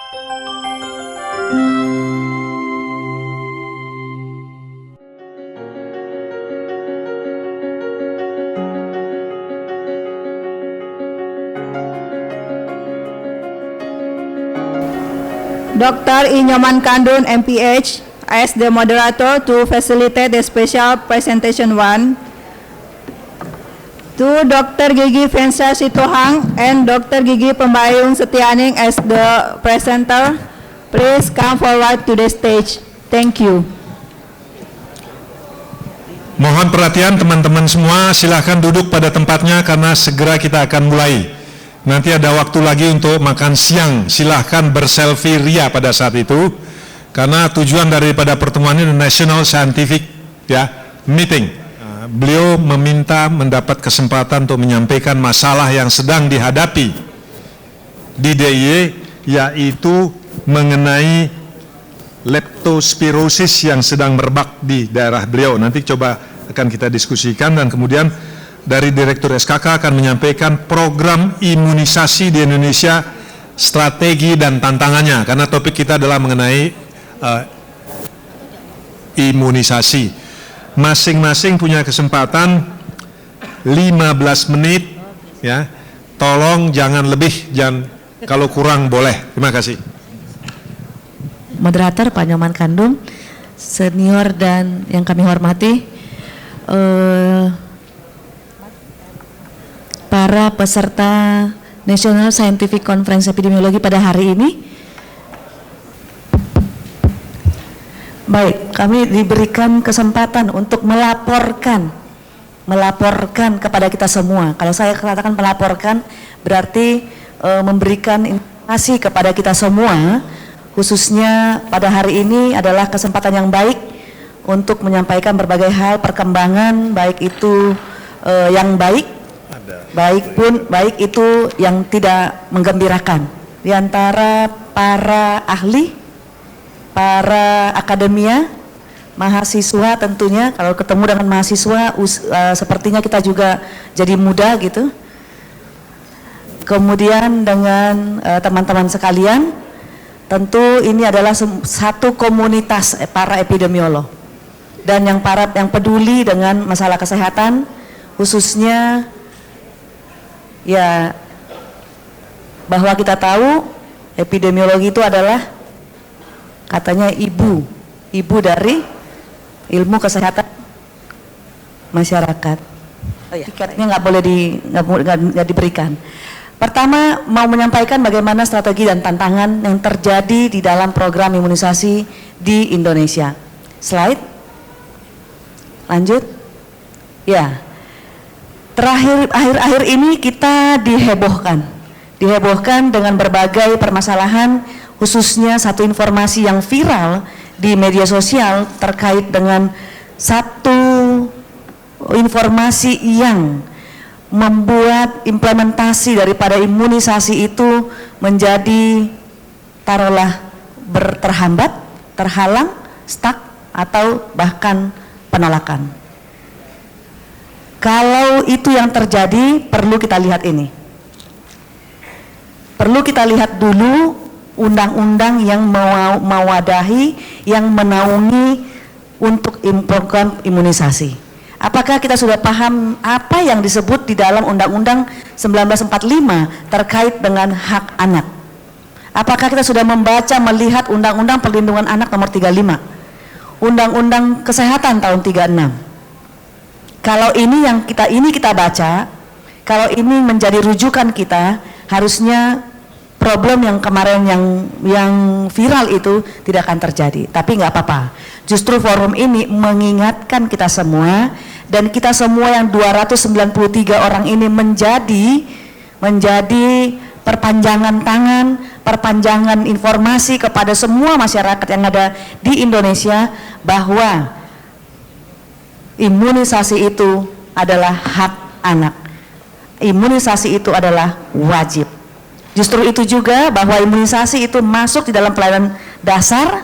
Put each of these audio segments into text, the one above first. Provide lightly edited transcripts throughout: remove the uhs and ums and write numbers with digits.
Dr. Inyoman Kandun, MPH, as the moderator to facilitate the special presentation 1. To Dr. Gigi Fensa Situhang and Dr. Gigi Pembayung Setianing as the presenter, please come forward to the stage. Thank you. Mohon perhatian teman-teman semua, silahkan duduk pada tempatnya karena segera kita akan mulai. Nanti ada waktu lagi untuk makan siang, silahkan berselfie ria pada saat itu. Karena tujuan daripada pertemuan ini National Scientific Meeting. Beliau meminta mendapat kesempatan untuk menyampaikan masalah yang sedang dihadapi di DIY, yaitu mengenai leptospirosis yang sedang merebak di daerah beliau. Nanti coba akan kita diskusikan, dan kemudian dari Direktur SKK akan menyampaikan program imunisasi di Indonesia, strategi dan tantangannya, karena topik kita adalah mengenai imunisasi. Masing-masing punya kesempatan 15 menit, ya. Tolong jangan lebih, jangan, kalau kurang boleh. Terima kasih. Moderator Pak Nyoman Kandung, senior dan yang kami hormati, para peserta National Scientific Conference Epidemiologi pada hari ini. Baik, kami diberikan kesempatan untuk melaporkan kepada kita semua. Kalau saya katakan melaporkan, berarti memberikan informasi kepada kita semua, khususnya pada hari ini adalah kesempatan yang baik untuk menyampaikan berbagai hal perkembangan, baik itu yang baik itu yang tidak menggembirakan. Di antara para ahli, para akademia, mahasiswa tentunya, kalau ketemu dengan mahasiswa sepertinya kita juga jadi muda gitu. Kemudian dengan teman-teman sekalian, tentu ini adalah satu komunitas para epidemiolog dan yang peduli dengan masalah kesehatan, khususnya ya bahwa kita tahu epidemiologi itu adalah katanya ibu dari ilmu kesehatan masyarakat. Tiketnya nggak diberikan. Pertama, mau menyampaikan bagaimana strategi dan tantangan yang terjadi di dalam program imunisasi di Indonesia. Slide, lanjut. Ya, akhir-akhir ini kita dihebohkan dengan berbagai permasalahan, khususnya satu informasi yang viral di media sosial terkait dengan satu informasi yang membuat implementasi daripada imunisasi itu menjadi taruhlah terhambat, terhalang, stuck, atau bahkan penolakan. Kalau itu yang terjadi, perlu kita lihat ini. Perlu kita lihat dulu undang-undang yang mewadahi, yang menaungi untuk program imunisasi. Apakah kita sudah paham apa yang disebut di dalam Undang-Undang 1945 terkait dengan hak anak? Apakah kita sudah membaca, melihat Undang-Undang Perlindungan Anak nomor 35, Undang-Undang Kesehatan tahun 36? Kalau ini yang kita baca, kalau ini menjadi rujukan kita, harusnya problem yang kemarin yang viral itu tidak akan terjadi. Tapi nggak apa-apa. Justru forum ini mengingatkan kita semua, dan kita semua yang 293 orang ini menjadi perpanjangan tangan, perpanjangan informasi kepada semua masyarakat yang ada di Indonesia bahwa imunisasi itu adalah hak anak. Imunisasi itu adalah wajib. Justru itu juga bahwa imunisasi itu masuk di dalam pelayanan dasar,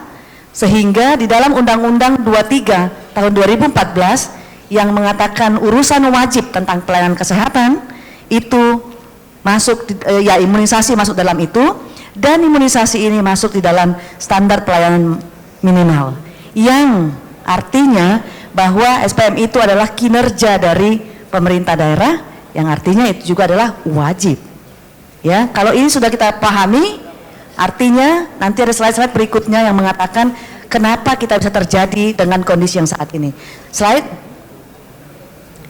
sehingga di dalam Undang-Undang 23 tahun 2014 yang mengatakan urusan wajib tentang pelayanan kesehatan itu masuk, ya imunisasi masuk dalam itu, Dan imunisasi ini masuk di dalam standar pelayanan minimal, yang artinya bahwa SPM itu adalah kinerja dari pemerintah daerah, yang artinya itu juga adalah wajib. Ya, kalau ini sudah kita pahami, artinya nanti ada slide-slide berikutnya yang mengatakan kenapa kita bisa terjadi dengan kondisi yang saat ini. Slide.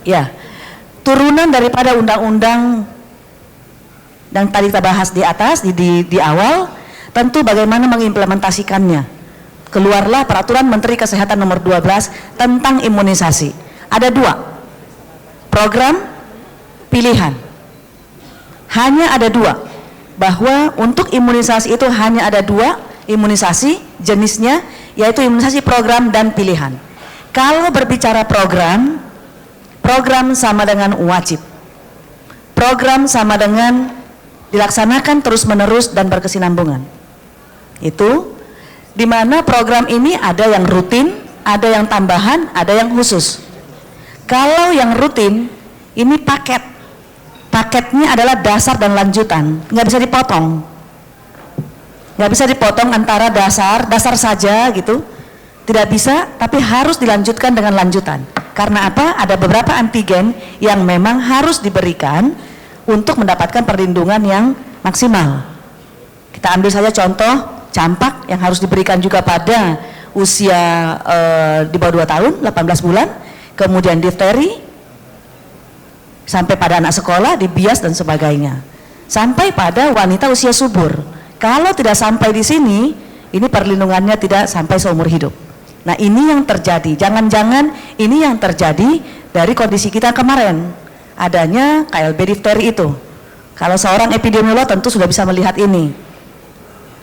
Ya, turunan daripada undang-undang yang tadi kita bahas di atas, di awal, tentu bagaimana mengimplementasikannya. Keluarlah Peraturan Menteri Kesehatan Nomor 12 tentang imunisasi. Ada 2, program, pilihan. Hanya ada 2, bahwa untuk imunisasi itu hanya ada 2 imunisasi jenisnya, yaitu imunisasi program dan pilihan. Kalau berbicara program, program sama dengan wajib. Program sama dengan dilaksanakan terus-menerus dan berkesinambungan. Itu di mana program ini ada yang rutin, ada yang tambahan, ada yang khusus. Kalau yang rutin ini paket. Paketnya adalah dasar dan lanjutan, nggak bisa dipotong. Nggak bisa dipotong antara dasar saja gitu. Tidak bisa, tapi harus dilanjutkan dengan lanjutan. Karena apa? Ada beberapa antigen yang memang harus diberikan untuk mendapatkan perlindungan yang maksimal. Kita ambil saja contoh campak yang harus diberikan juga pada usia di bawah 2 tahun, 18 bulan, kemudian difteri, sampai pada anak sekolah, di bias dan sebagainya, sampai pada wanita usia subur. Kalau tidak sampai di sini, ini perlindungannya tidak sampai seumur hidup. Nah, ini yang terjadi. Jangan-jangan ini yang terjadi dari kondisi kita kemarin. Adanya KLB difteri itu. Kalau seorang epidemiolog tentu sudah bisa melihat ini.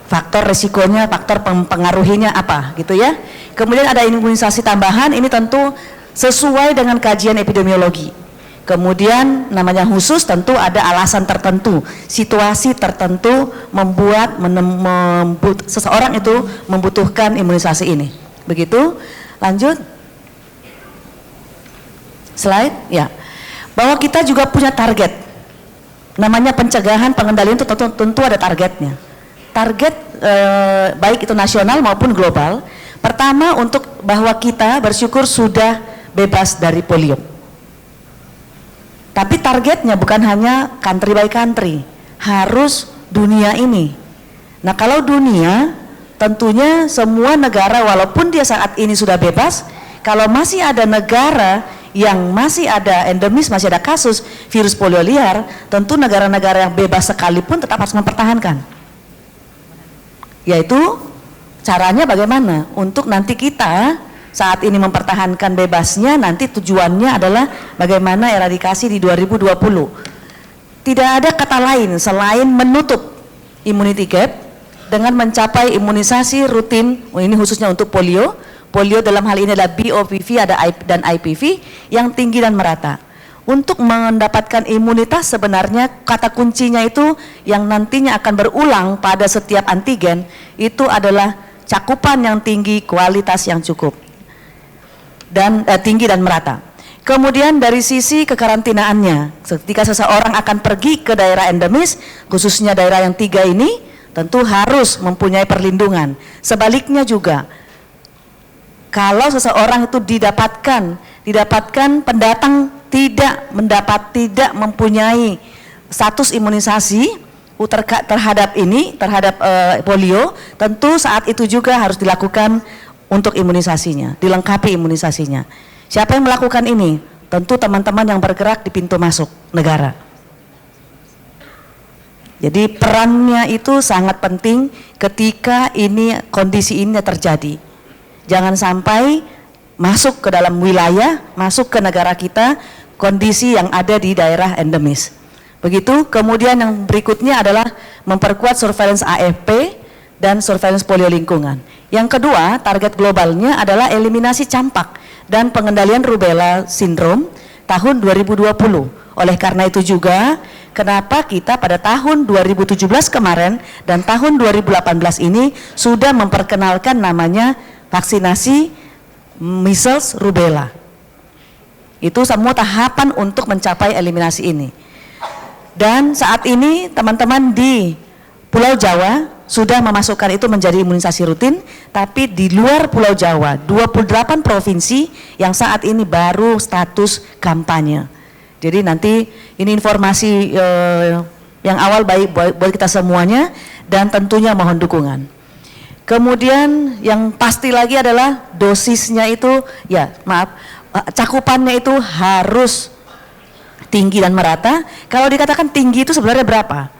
Faktor resikonya, faktor pengaruhinya apa gitu ya. Kemudian ada imunisasi tambahan, ini tentu sesuai dengan kajian epidemiologi. Kemudian namanya khusus, tentu ada alasan tertentu, situasi tertentu membuat seseorang itu membutuhkan imunisasi ini. Begitu. Lanjut. Slide, ya. Bahwa kita juga punya target, namanya pencegahan, pengendalian itu tentu ada targetnya. Target baik itu nasional maupun global. Pertama, untuk bahwa kita bersyukur sudah bebas dari polio. Tapi targetnya bukan hanya country by country, harus dunia ini. Nah, kalau dunia, tentunya semua negara walaupun dia saat ini sudah bebas, kalau masih ada negara yang masih ada endemis, masih ada kasus virus polio liar, tentu negara-negara yang bebas sekalipun tetap harus mempertahankan. Yaitu caranya bagaimana? Untuk nanti kita saat ini mempertahankan bebasnya, nanti tujuannya adalah bagaimana eradikasi di 2020. Tidak ada kata lain selain menutup immunity gap dengan mencapai imunisasi rutin, ini khususnya untuk polio. Polio dalam hal ini adalah BOPV dan IPV yang tinggi dan merata. Untuk mendapatkan imunitas sebenarnya kata kuncinya itu yang nantinya akan berulang pada setiap antigen, itu adalah cakupan yang tinggi, kualitas yang cukup, dan tinggi dan merata. Kemudian dari sisi kekarantinaannya, ketika seseorang akan pergi ke daerah endemis, khususnya daerah yang 3 ini, tentu harus mempunyai perlindungan. Sebaliknya juga, kalau seseorang itu didapatkan pendatang tidak mempunyai status imunisasi terhadap polio, tentu saat itu juga harus dilakukan untuk imunisasinya, dilengkapi imunisasinya. Siapa yang melakukan ini? Tentu teman-teman yang bergerak di pintu masuk negara. Jadi perannya itu sangat penting ketika kondisi ini terjadi. Jangan sampai masuk ke dalam wilayah, masuk ke negara kita, kondisi yang ada di daerah endemis. Begitu. Kemudian yang berikutnya adalah memperkuat surveillance AFP dan surveillance polio lingkungan. Yang kedua, target globalnya adalah eliminasi campak dan pengendalian rubella sindrom tahun 2020. Oleh karena itu juga, kenapa kita pada tahun 2017 kemarin dan tahun 2018 ini sudah memperkenalkan namanya vaksinasi measles rubella. Itu semua tahapan untuk mencapai eliminasi ini. Dan saat ini teman-teman di Pulau Jawa sudah memasukkan itu menjadi imunisasi rutin, tapi di luar Pulau Jawa 28 provinsi yang saat ini baru status kampanye. Jadi nanti ini informasi yang awal baik buat kita semuanya, dan tentunya mohon dukungan. Kemudian yang pasti lagi adalah dosisnya itu, cakupannya itu harus tinggi dan merata. Kalau dikatakan tinggi itu sebenarnya berapa?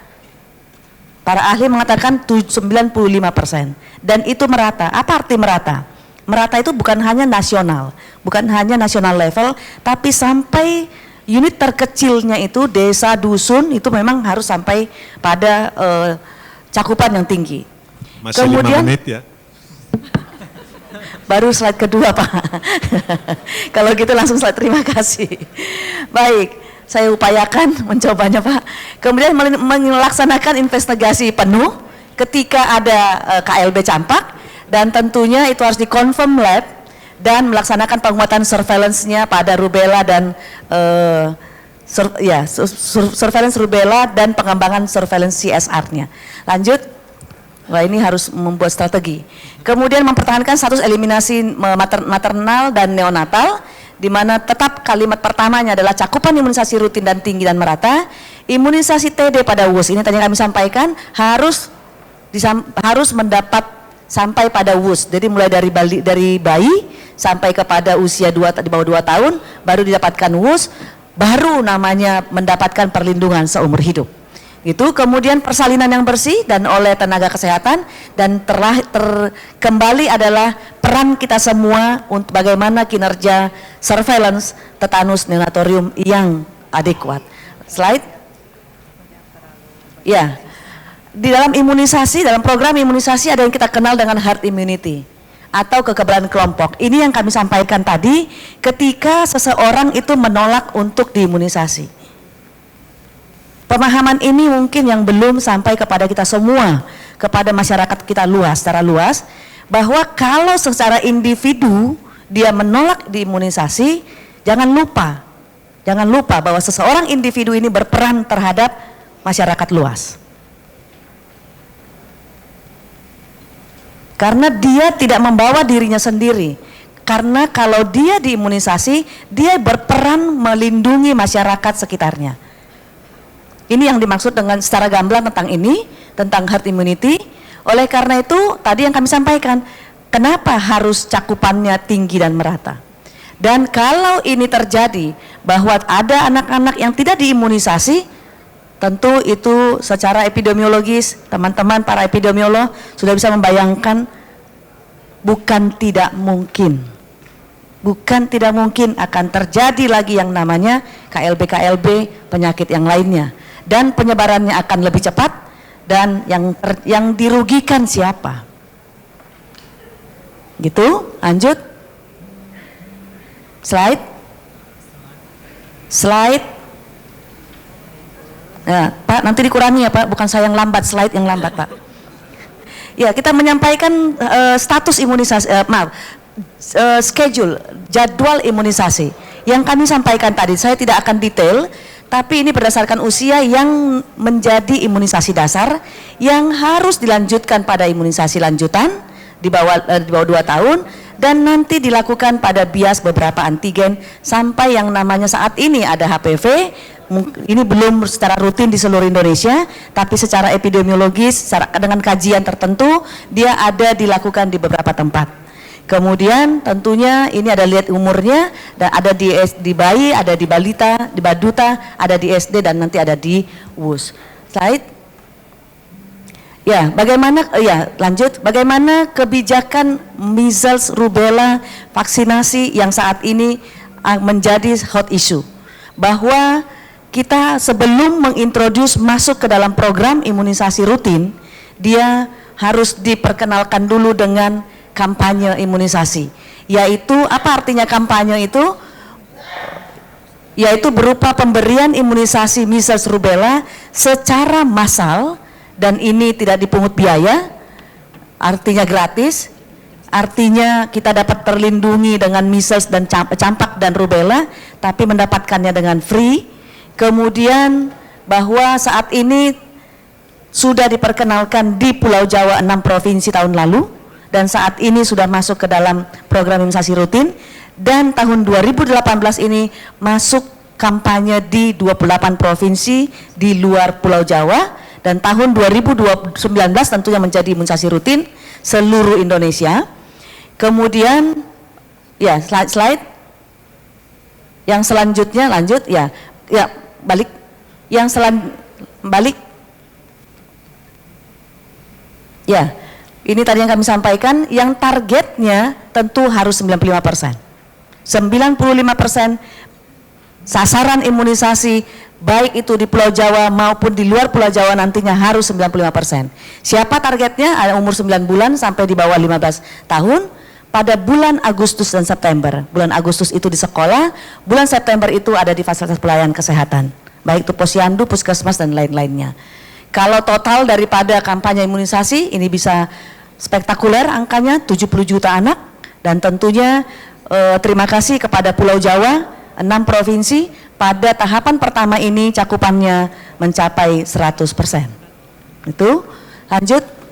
Para ahli mengatakan 95%, dan itu merata. Apa arti merata? Merata itu bukan hanya nasional level, tapi sampai unit terkecilnya itu desa dusun itu memang harus sampai pada cakupan yang tinggi. Masih Kemudian 5 menit ya. baru slide kedua Pak. Kalau gitu langsung slide terima kasih. Baik, saya upayakan mencobanya Pak. Kemudian melaksanakan investigasi penuh ketika ada KLB campak, dan tentunya itu harus dikonfirm lab dan melaksanakan penguatan surveillance-nya pada rubella dan surveillance rubella dan pengembangan surveillance CSR-nya. Lanjut. Wah, ini harus membuat strategi. Kemudian mempertahankan status eliminasi maternal dan neonatal, di mana tetap kalimat pertamanya adalah cakupan imunisasi rutin dan tinggi dan merata. Imunisasi TD pada WUS, ini tadi kami sampaikan, harus mendapat sampai pada WUS. Jadi mulai dari bayi sampai kepada usia di bawah 2 tahun baru didapatkan WUS, baru namanya mendapatkan perlindungan seumur hidup. Itu kemudian persalinan yang bersih dan oleh tenaga kesehatan, dan kembali adalah peran kita semua untuk bagaimana kinerja surveillance tetanus neonatorium yang adekuat. Slide. Ya, di dalam imunisasi, dalam program imunisasi ada yang kita kenal dengan herd immunity atau kekebalan kelompok. Ini yang kami sampaikan tadi ketika seseorang itu menolak untuk diimunisasi. Pemahaman ini mungkin yang belum sampai kepada kita semua, kepada masyarakat kita secara luas, bahwa kalau secara individu dia menolak diimunisasi, jangan lupa bahwa seseorang individu ini berperan terhadap masyarakat luas. Karena dia tidak membawa dirinya sendiri. Karena kalau dia diimunisasi, dia berperan melindungi masyarakat sekitarnya. Ini yang dimaksud dengan secara gamblang tentang herd immunity. Oleh karena itu, tadi yang kami sampaikan, kenapa harus cakupannya tinggi dan merata. Dan kalau ini terjadi, bahwa ada anak-anak yang tidak diimunisasi, tentu itu secara epidemiologis, teman-teman para epidemiolog sudah bisa membayangkan, bukan tidak mungkin akan terjadi lagi yang namanya KLB penyakit yang lainnya. Dan penyebarannya akan lebih cepat, dan yang dirugikan siapa? Gitu, lanjut. Slide. Ya, Pak, nanti dikurangi ya Pak, bukan saya yang lambat, slide yang lambat Pak. Ya, kita menyampaikan status imunisasi, schedule, jadwal imunisasi. Yang kami sampaikan tadi, saya tidak akan detail, tapi ini berdasarkan usia yang menjadi imunisasi dasar yang harus dilanjutkan pada imunisasi lanjutan di bawah 2 tahun, dan nanti dilakukan pada bias beberapa antigen sampai yang namanya saat ini ada HPV. Ini belum secara rutin di seluruh Indonesia, tapi secara epidemiologis dengan kajian tertentu dia ada dilakukan di beberapa tempat. Kemudian tentunya ini ada lihat umurnya, dan ada di bayi, ada di balita, di baduta, ada di SD, dan nanti ada di WUS. Slide. Ya, lanjut. Bagaimana kebijakan measles, rubella, vaksinasi yang saat ini menjadi hot issue. Bahwa kita sebelum mengintroduce masuk ke dalam program imunisasi rutin, dia harus diperkenalkan dulu dengan kampanye imunisasi. Yaitu, apa artinya kampanye itu? Yaitu berupa pemberian imunisasi measles rubella secara massal, dan ini tidak dipungut biaya, artinya gratis, artinya kita dapat terlindungi dengan measles dan campak dan rubella, tapi mendapatkannya dengan free. Kemudian bahwa saat ini sudah diperkenalkan di Pulau Jawa 6 provinsi tahun lalu, dan saat ini sudah masuk ke dalam program imunisasi rutin, dan tahun 2018 ini masuk kampanye di 28 provinsi di luar Pulau Jawa, dan tahun 2019 tentunya menjadi imunisasi rutin seluruh Indonesia. Kemudian ya slide yang selanjutnya, lanjut ya balik, yang balik ya, ini tadi yang kami sampaikan, yang targetnya tentu harus 95%. 95% sasaran imunisasi baik itu di Pulau Jawa maupun di luar Pulau Jawa nantinya harus 95%. Siapa targetnya? Ada umur 9 bulan sampai di bawah 15 tahun pada bulan Agustus dan September. Bulan Agustus itu di sekolah, bulan September itu ada di fasilitas pelayanan kesehatan, baik itu posyandu, puskesmas dan lain-lainnya. Kalau total daripada kampanye imunisasi ini bisa spektakuler angkanya 70 juta anak, dan tentunya terima kasih kepada Pulau Jawa 6 provinsi pada tahapan pertama ini cakupannya mencapai 100%. Itu lanjut.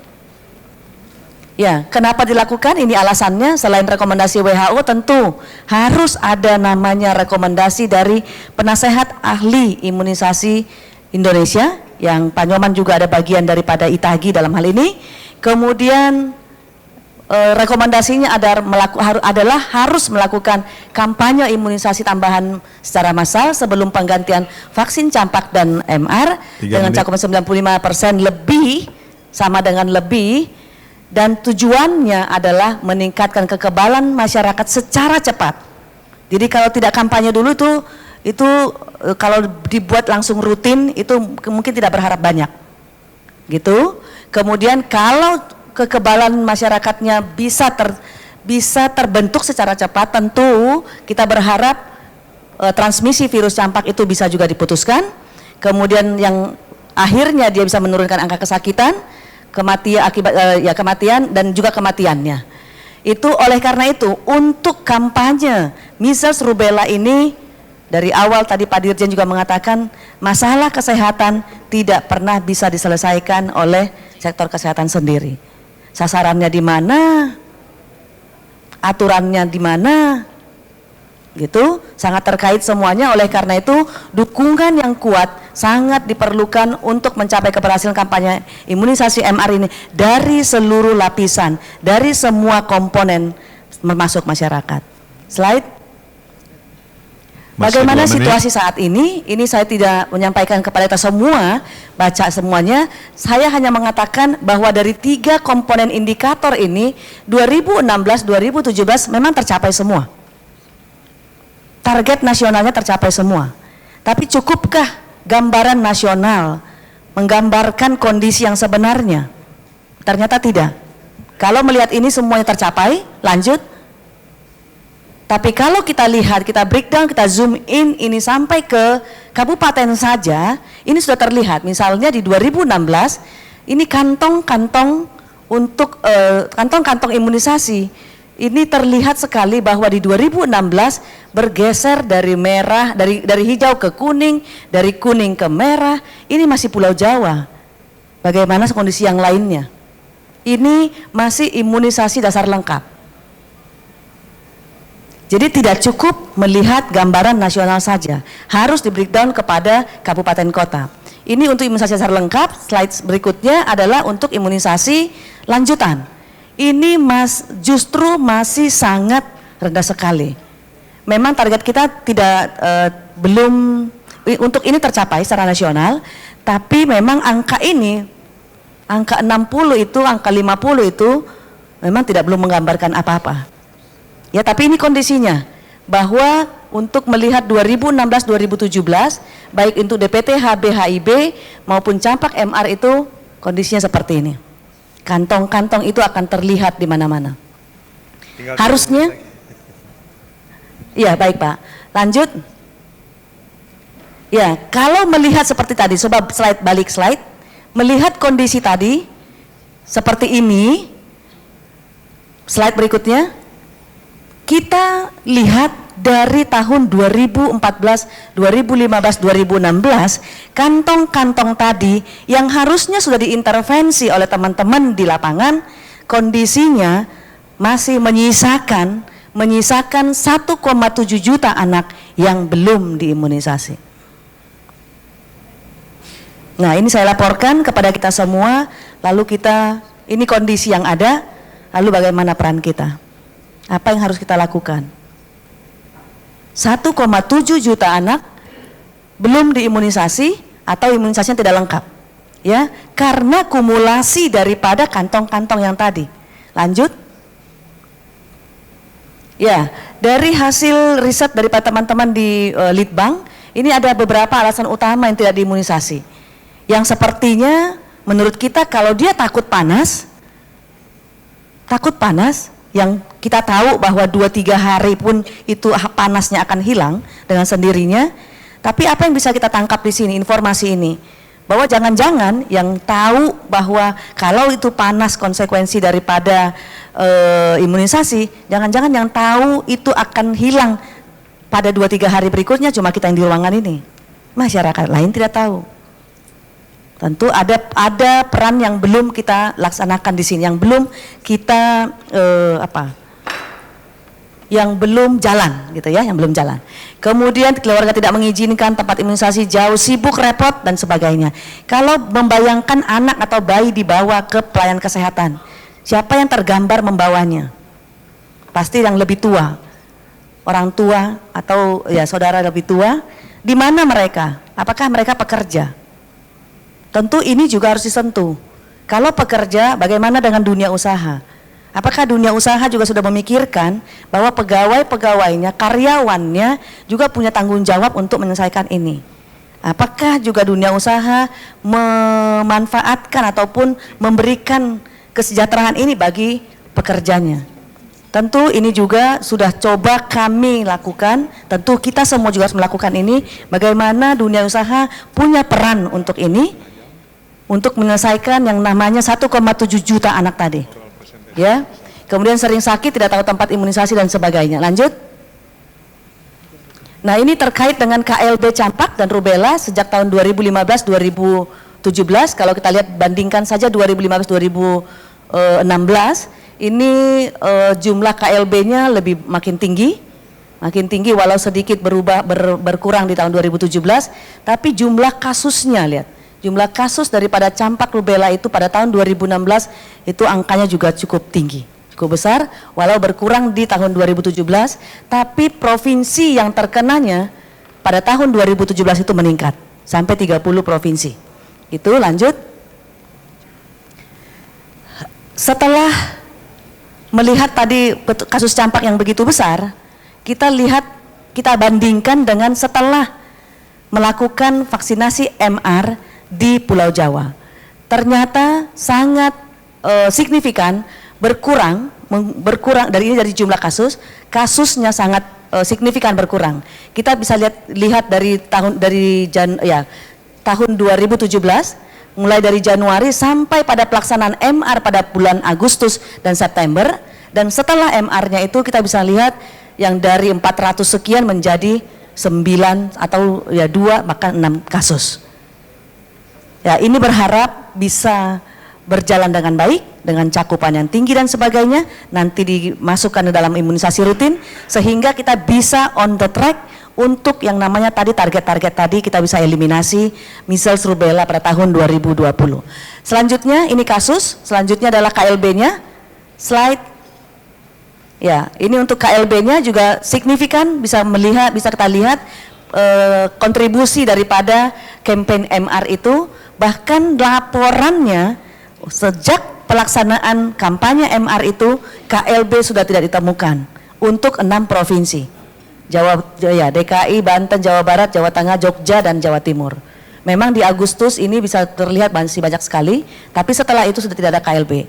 Ya, kenapa dilakukan? Ini alasannya selain rekomendasi WHO tentu harus ada namanya rekomendasi dari penasehat ahli imunisasi Indonesia, yang Pak Nyoman juga ada bagian daripada ITAGI dalam hal ini. Kemudian rekomendasinya adalah harus melakukan kampanye imunisasi tambahan secara massal sebelum penggantian vaksin campak dan MR dengan cakupan 95% lebih, sama dengan lebih, dan tujuannya adalah meningkatkan kekebalan masyarakat secara cepat. Jadi kalau tidak kampanye dulu itu kalau dibuat langsung rutin itu mungkin tidak berharap banyak gitu. Kemudian kalau kekebalan masyarakatnya bisa terbentuk secara cepat, tentu kita berharap transmisi virus campak itu bisa juga diputuskan. Kemudian yang akhirnya dia bisa menurunkan angka kesakitan, kematian dan juga kematiannya. Itu oleh karena itu untuk kampanye measles rubella ini dari awal tadi Pak Dirjen juga mengatakan masalah kesehatan tidak pernah bisa diselesaikan oleh sektor kesehatan sendiri. Sasarannya di mana, aturannya di mana, gitu, sangat terkait semuanya. Oleh karena itu dukungan yang kuat sangat diperlukan untuk mencapai keberhasilan kampanye imunisasi MR ini dari seluruh lapisan, dari semua komponen termasuk masyarakat. Slide. Bagaimana situasi saat ini? Ini saya tidak menyampaikan kepada kita semua, baca semuanya. Saya hanya mengatakan bahwa dari 3 komponen indikator ini 2016-2017 memang tercapai semua. Target nasionalnya tercapai semua. Tapi cukupkah gambaran nasional menggambarkan kondisi yang sebenarnya? Ternyata tidak. Kalau melihat ini semuanya tercapai, lanjut. Tapi kalau kita lihat, kita breakdown, kita zoom in, ini sampai ke kabupaten saja, ini sudah terlihat. Misalnya di 2016, ini kantong-kantong untuk kantong-kantong imunisasi. Ini terlihat sekali bahwa di 2016 bergeser dari merah, dari hijau ke kuning, dari kuning ke merah. Ini masih Pulau Jawa. Bagaimana kondisi yang lainnya? Ini masih imunisasi dasar lengkap. Jadi tidak cukup melihat gambaran nasional saja, harus di breakdown kepada kabupaten kota. Ini untuk imunisasi dasar lengkap. Slide berikutnya adalah untuk imunisasi lanjutan. Ini justru masih sangat rendah sekali. Memang target kita belum untuk ini tercapai secara nasional, tapi memang angka ini, angka 60 itu, angka 50 itu memang belum menggambarkan apa-apa. Ya, tapi ini kondisinya bahwa untuk melihat 2016-2017 baik untuk DPT, HB, HIB maupun campak MR itu kondisinya seperti ini. Kantong-kantong itu akan terlihat di mana-mana. Harusnya. Ya, baik Pak. Lanjut. Ya, kalau melihat seperti tadi, coba balik slide. Melihat kondisi tadi seperti ini. Slide berikutnya. Kita lihat dari tahun 2014, 2015, 2016, kantong-kantong tadi yang harusnya sudah diintervensi oleh teman-teman di lapangan, kondisinya masih menyisakan 1,7 juta anak yang belum diimunisasi. Nah, ini saya laporkan kepada kita semua, lalu ini kondisi yang ada, lalu bagaimana peran kita? Apa yang harus kita lakukan? 1,7 juta anak belum diimunisasi atau imunisasinya tidak lengkap. Ya, karena kumulasi daripada kantong-kantong yang tadi. Lanjut. Ya, dari hasil riset daripada teman-teman di Litbang, ini ada beberapa alasan utama yang tidak diimunisasi. Yang sepertinya menurut kita kalau dia takut panas, yang kita tahu bahwa 2-3 hari pun itu panasnya akan hilang dengan sendirinya. Tapi apa yang bisa kita tangkap di sini, informasi ini? Bahwa jangan-jangan yang tahu bahwa kalau itu panas konsekuensi daripada imunisasi, jangan-jangan yang tahu itu akan hilang pada 2-3 hari berikutnya cuma kita yang di ruangan ini. Masyarakat lain tidak tahu. Tentu ada peran yang belum kita laksanakan di sini, yang belum kita yang belum jalan gitu ya, yang belum jalan. Kemudian keluarga tidak mengizinkan tempat imunisasi jauh, sibuk, repot dan sebagainya. Kalau membayangkan anak atau bayi dibawa ke pelayanan kesehatan, siapa yang tergambar membawanya? Pasti yang lebih tua, orang tua atau ya saudara lebih tua. Di mana mereka? Apakah mereka pekerja? Tentu ini juga harus disentuh. Kalau pekerja, bagaimana dengan dunia usaha? Apakah dunia usaha juga sudah memikirkan bahwa pegawai-pegawainya, karyawannya juga punya tanggung jawab untuk menyelesaikan ini? Apakah juga dunia usaha memanfaatkan ataupun memberikan kesejahteraan ini bagi pekerjanya? Tentu ini juga sudah coba kami lakukan, tentu kita semua juga harus melakukan ini, bagaimana dunia usaha punya peran untuk ini, untuk menyelesaikan yang namanya 1,7 juta anak tadi. Ya, kemudian sering sakit, tidak tahu tempat imunisasi dan sebagainya. Lanjut. Nah, ini terkait dengan KLB campak dan rubella sejak tahun 2015-2017. Kalau kita lihat bandingkan saja 2015-2016, ini jumlah KLB-nya makin tinggi walau sedikit berkurang di tahun 2017, tapi jumlah kasusnya lihat. Jumlah kasus daripada campak rubella itu pada tahun 2016 itu angkanya juga cukup tinggi, cukup besar, walau berkurang di tahun 2017, tapi provinsi yang terkenanya pada tahun 2017 itu meningkat sampai 30 provinsi. Itu lanjut. Setelah melihat tadi kasus campak yang begitu besar, kita bandingkan dengan setelah melakukan vaksinasi MR di Pulau Jawa. Ternyata sangat signifikan berkurang dari jumlah kasusnya sangat signifikan berkurang. Kita bisa lihat dari tahun 2017 mulai dari Januari sampai pada pelaksanaan MR pada bulan Agustus dan September, dan setelah MR-nya itu kita bisa lihat yang dari 400 sekian menjadi 9 atau 2 bahkan 6 kasus. Ya, ini berharap bisa berjalan dengan baik, dengan cakupan yang tinggi dan sebagainya, nanti dimasukkan ke dalam imunisasi rutin, sehingga kita bisa on the track untuk yang namanya tadi target-target tadi kita bisa eliminasi measles rubella pada tahun 2020. Selanjutnya ini kasus, selanjutnya adalah KLB-nya, slide. Ya, ini untuk KLB-nya juga signifikan, bisa kita lihat kontribusi daripada campaign MR itu. Bahkan laporannya sejak pelaksanaan kampanye MR itu KLB sudah tidak ditemukan untuk 6 provinsi. DKI, Banten, Jawa Barat, Jawa Tengah, Jogja dan Jawa Timur. Memang di Agustus ini bisa terlihat masih banyak sekali, tapi setelah itu sudah tidak ada KLB.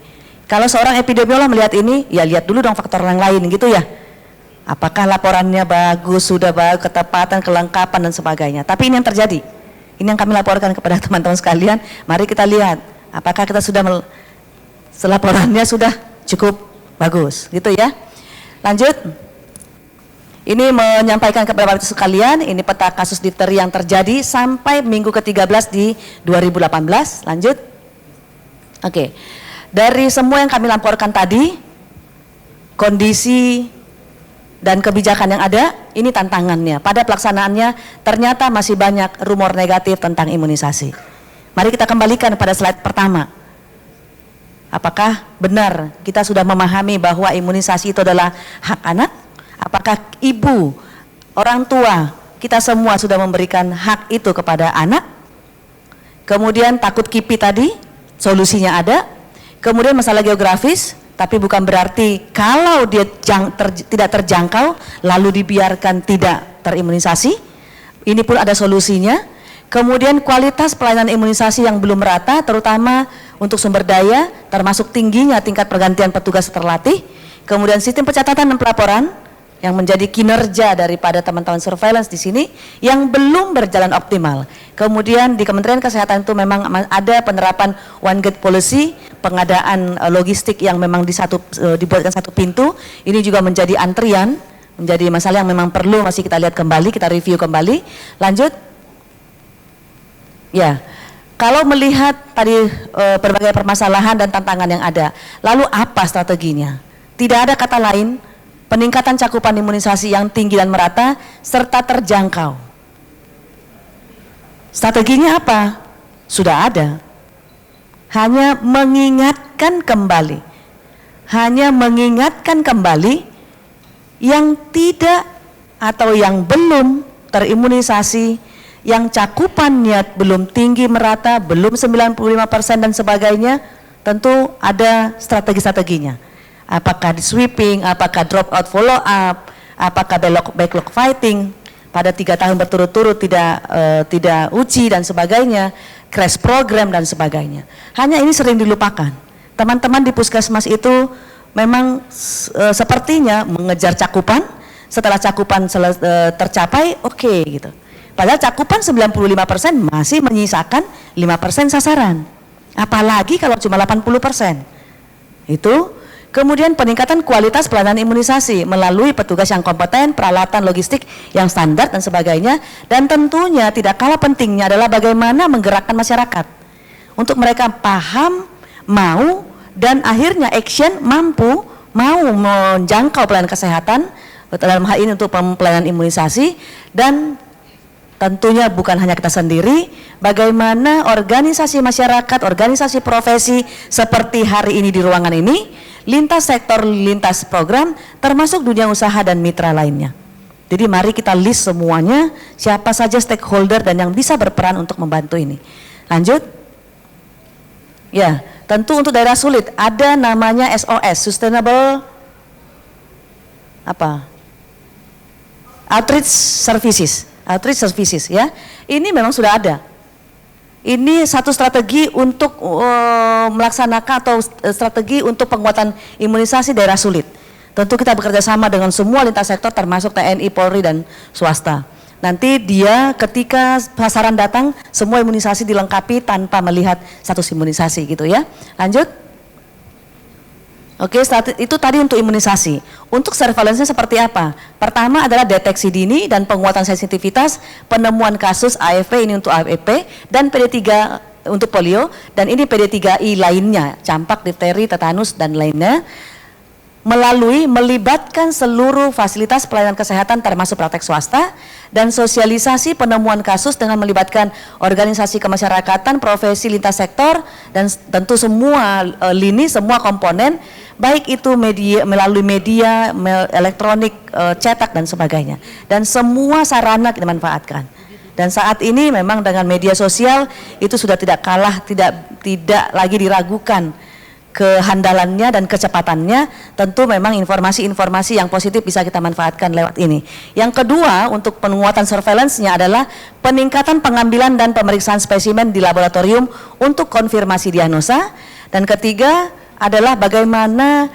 Kalau seorang epidemiolog melihat ini, ya lihat dulu dong faktor yang lain gitu ya. Apakah laporannya bagus, sudah bagus, ketepatan, kelengkapan dan sebagainya. Tapi ini yang terjadi. Ini yang kami laporkan kepada teman-teman sekalian. Mari kita lihat apakah kita sudah laporannya sudah cukup bagus, gitu ya. Lanjut. Ini menyampaikan kepada Bapak sekalian, ini peta kasus difteri yang terjadi sampai minggu ke-13 di 2018. Lanjut. Oke. Dari semua yang kami laporkan tadi, kondisi dan kebijakan yang ada, ini tantangannya. Pada pelaksanaannya ternyata masih banyak rumor negatif tentang imunisasi. Mari kita kembalikan pada slide pertama. Apakah benar kita sudah memahami bahwa imunisasi itu adalah hak anak? Apakah ibu, orang tua, kita semua sudah memberikan hak itu kepada anak? Kemudian takut KIPI tadi, solusinya ada. Kemudian masalah geografis, tapi bukan berarti kalau dia tidak terjangkau, lalu dibiarkan tidak terimunisasi. Ini pun ada solusinya. Kemudian kualitas pelayanan imunisasi yang belum merata, terutama untuk sumber daya, termasuk tingginya tingkat pergantian petugas terlatih. Kemudian sistem pencatatan dan pelaporan, yang menjadi kinerja daripada teman-teman surveillance di sini yang belum berjalan optimal. Kemudian di Kementerian Kesehatan itu memang ada penerapan one gate policy, pengadaan logistik yang memang dibuatkan satu pintu. Ini juga menjadi antrian, menjadi masalah yang memang perlu masih kita lihat kembali, kita review kembali. Lanjut. Ya. Kalau melihat tadi berbagai permasalahan dan tantangan yang ada, lalu apa strateginya? Tidak ada kata lain, peningkatan cakupan imunisasi yang tinggi dan merata serta terjangkau. Strateginya apa? Sudah ada. Hanya mengingatkan kembali. Hanya mengingatkan kembali yang tidak atau yang belum terimunisasi, yang cakupannya belum tinggi merata, belum 95% dan sebagainya, tentu ada strategi-strateginya. Apakah di sweeping, apakah drop out follow up, apakah backlog fighting, pada 3 tahun berturut-turut tidak uji dan sebagainya, crash program dan sebagainya. Hanya ini sering dilupakan. Teman-teman di puskesmas itu memang sepertinya mengejar cakupan, setelah cakupan tercapai, oke, gitu. Padahal cakupan 95% masih menyisakan 5% sasaran. Apalagi kalau cuma 80%. Itu. Kemudian peningkatan kualitas pelayanan imunisasi melalui petugas yang kompeten, peralatan logistik yang standar dan sebagainya. Dan tentunya tidak kalah pentingnya adalah bagaimana menggerakkan masyarakat untuk mereka paham, mau, dan akhirnya action mau menjangkau pelayanan kesehatan, dalam hal ini untuk pelayanan imunisasi. Dan tentunya bukan hanya kita sendiri, bagaimana organisasi masyarakat, organisasi profesi seperti hari ini di ruangan ini, lintas sektor, lintas program, termasuk dunia usaha dan mitra lainnya. Jadi mari kita list semuanya, siapa saja stakeholder dan yang bisa berperan untuk membantu ini. Lanjut. Ya, tentu untuk daerah sulit, ada namanya SOS, Sustainable Outreach Services ya. Ini memang sudah ada. Ini satu strategi untuk melaksanakan atau strategi untuk penguatan imunisasi daerah sulit. Tentu kita bekerja sama dengan semua lintas sektor termasuk TNI, Polri dan swasta. Nanti dia ketika sasaran datang semua imunisasi dilengkapi tanpa melihat status imunisasi gitu ya. Lanjut. Oke, itu tadi untuk imunisasi. Untuk surveillance-nya seperti apa? Pertama adalah deteksi dini dan penguatan sensitivitas, penemuan kasus AFP ini untuk AFP, dan PD3 untuk polio, dan ini PD3I lainnya, campak, difteri, tetanus, dan lainnya, melalui melibatkan seluruh fasilitas pelayanan kesehatan termasuk praktek swasta, dan sosialisasi penemuan kasus dengan melibatkan organisasi kemasyarakatan, profesi lintas sektor, dan tentu semua lini, semua komponen, baik itu media, melalui media, elektronik, cetak dan sebagainya, dan semua sarana kita manfaatkan. Dan saat ini memang dengan media sosial itu sudah tidak kalah, tidak lagi diragukan kehandalannya dan kecepatannya. Tentu memang informasi-informasi yang positif bisa kita manfaatkan lewat ini. Yang kedua, untuk penguatan surveillance-nya adalah peningkatan pengambilan dan pemeriksaan spesimen di laboratorium untuk konfirmasi diagnosa. Dan ketiga adalah bagaimana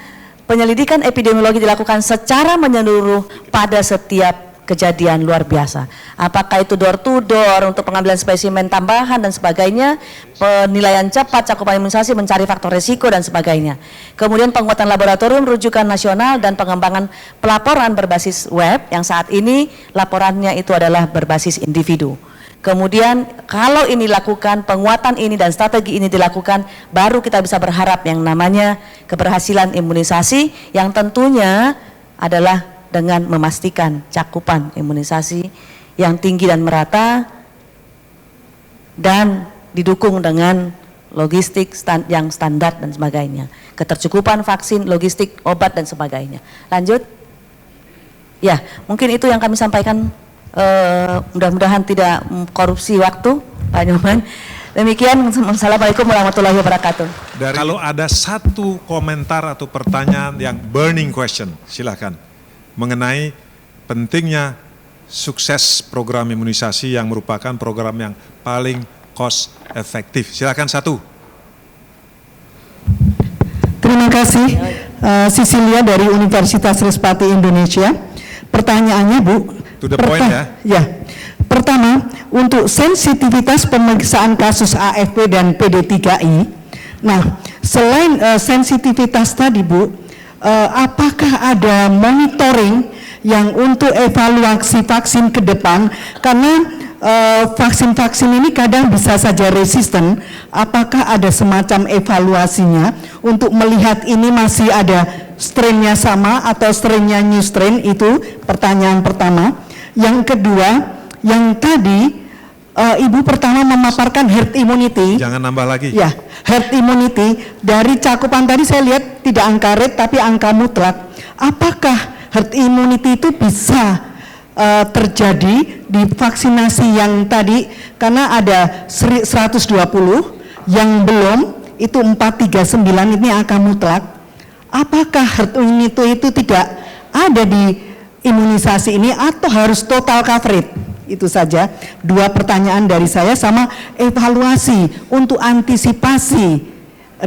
penyelidikan epidemiologi dilakukan secara menyeluruh pada setiap kejadian luar biasa. Apakah itu door to door untuk pengambilan spesimen tambahan dan sebagainya, penilaian cepat cakupan imunisasi, mencari faktor risiko dan sebagainya. Kemudian penguatan laboratorium rujukan nasional dan pengembangan pelaporan berbasis web yang saat ini laporannya itu adalah berbasis individu. Kemudian kalau ini dilakukan, penguatan ini dan strategi ini dilakukan, baru kita bisa berharap yang namanya keberhasilan imunisasi yang tentunya adalah dengan memastikan cakupan imunisasi yang tinggi dan merata dan didukung dengan logistik yang standar dan sebagainya. Ketercukupan vaksin, logistik, obat dan sebagainya. Lanjut. Ya, mungkin itu yang kami sampaikan. Mudah-mudahan tidak korupsi waktu, Pak Nyoman. Demikian, Assalamualaikum warahmatullahi wabarakatuh. Kalau ada satu komentar atau pertanyaan yang burning question, silakan. Mengenai pentingnya sukses program imunisasi yang merupakan program yang paling cost efektif. Silakan satu. Terima kasih, Cecilia dari Universitas Respati Indonesia. Pertanyaannya, Bu. To the point ya. Ya. Pertama, untuk sensitivitas pemeriksaan kasus AFP dan PD3I. Nah, selain sensitivitas tadi, Bu, apakah ada monitoring yang untuk evaluasi vaksin ke depan? Karena vaksin-vaksin ini kadang bisa saja resisten. Apakah ada semacam evaluasinya untuk melihat ini masih ada strainnya sama atau strainnya new strain? Itu pertanyaan pertama. Yang kedua, yang tadi Ibu pertama memaparkan herd immunity. Jangan nambah lagi. Ya, herd immunity dari cakupan tadi saya lihat tidak angka rate tapi angka mutlak. Apakah herd immunity itu bisa terjadi di vaksinasi yang tadi, karena ada 120 yang belum, itu 439 ini angka mutlak. Apakah herd immunity itu tidak ada di imunisasi ini atau harus total coverage? Itu saja dua pertanyaan dari saya, sama evaluasi untuk antisipasi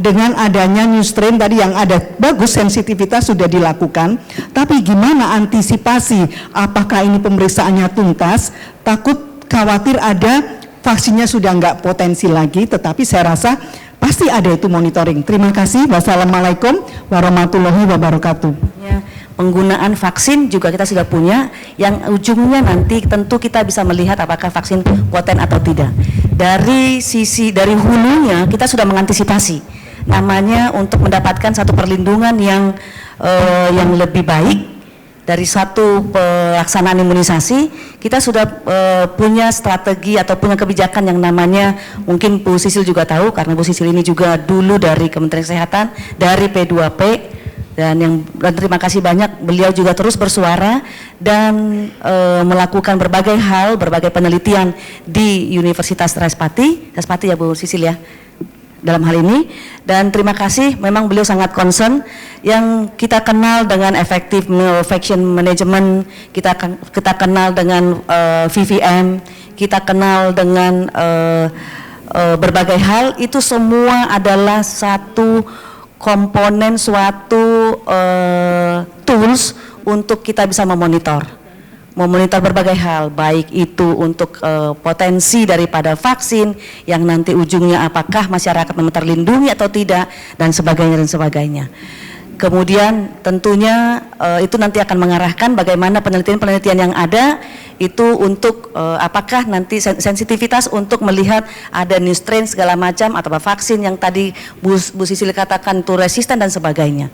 dengan adanya new strain tadi yang ada bagus, sensitivitas sudah dilakukan, tapi gimana antisipasi? Apakah ini pemeriksaannya tuntas? Takut khawatir ada vaksinnya sudah nggak potensi lagi, tetapi saya rasa pasti ada itu monitoring. Terima kasih. Wassalamualaikum warahmatullahi wabarakatuh. Ya, penggunaan vaksin juga kita sudah punya, yang ujungnya nanti tentu kita bisa melihat apakah vaksin poten atau tidak. Dari hulunya kita sudah mengantisipasi, namanya untuk mendapatkan satu perlindungan yang lebih baik dari satu pelaksanaan imunisasi. Kita sudah punya strategi atau punya kebijakan yang namanya, mungkin Bu Sisil juga tahu karena Bu Sisil ini juga dulu dari Kementerian Kesehatan, dari P2P. Dan terima kasih banyak, beliau juga terus bersuara dan melakukan berbagai hal, berbagai penelitian di Universitas Respati ya Bu Sisil ya, dalam hal ini. Dan terima kasih, memang beliau sangat concern. Yang kita kenal dengan effective infection management, kita kenal dengan VVM, kita kenal dengan berbagai hal, itu semua adalah satu komponen, suatu tools untuk kita bisa memonitor berbagai hal, baik itu untuk potensi daripada vaksin yang nanti ujungnya apakah masyarakat terlindungi atau tidak, dan sebagainya. Kemudian tentunya itu nanti akan mengarahkan bagaimana penelitian yang ada itu untuk apakah nanti sensitivitas untuk melihat ada new strain segala macam atau vaksin yang tadi Bu Sisil katakan itu resisten dan sebagainya.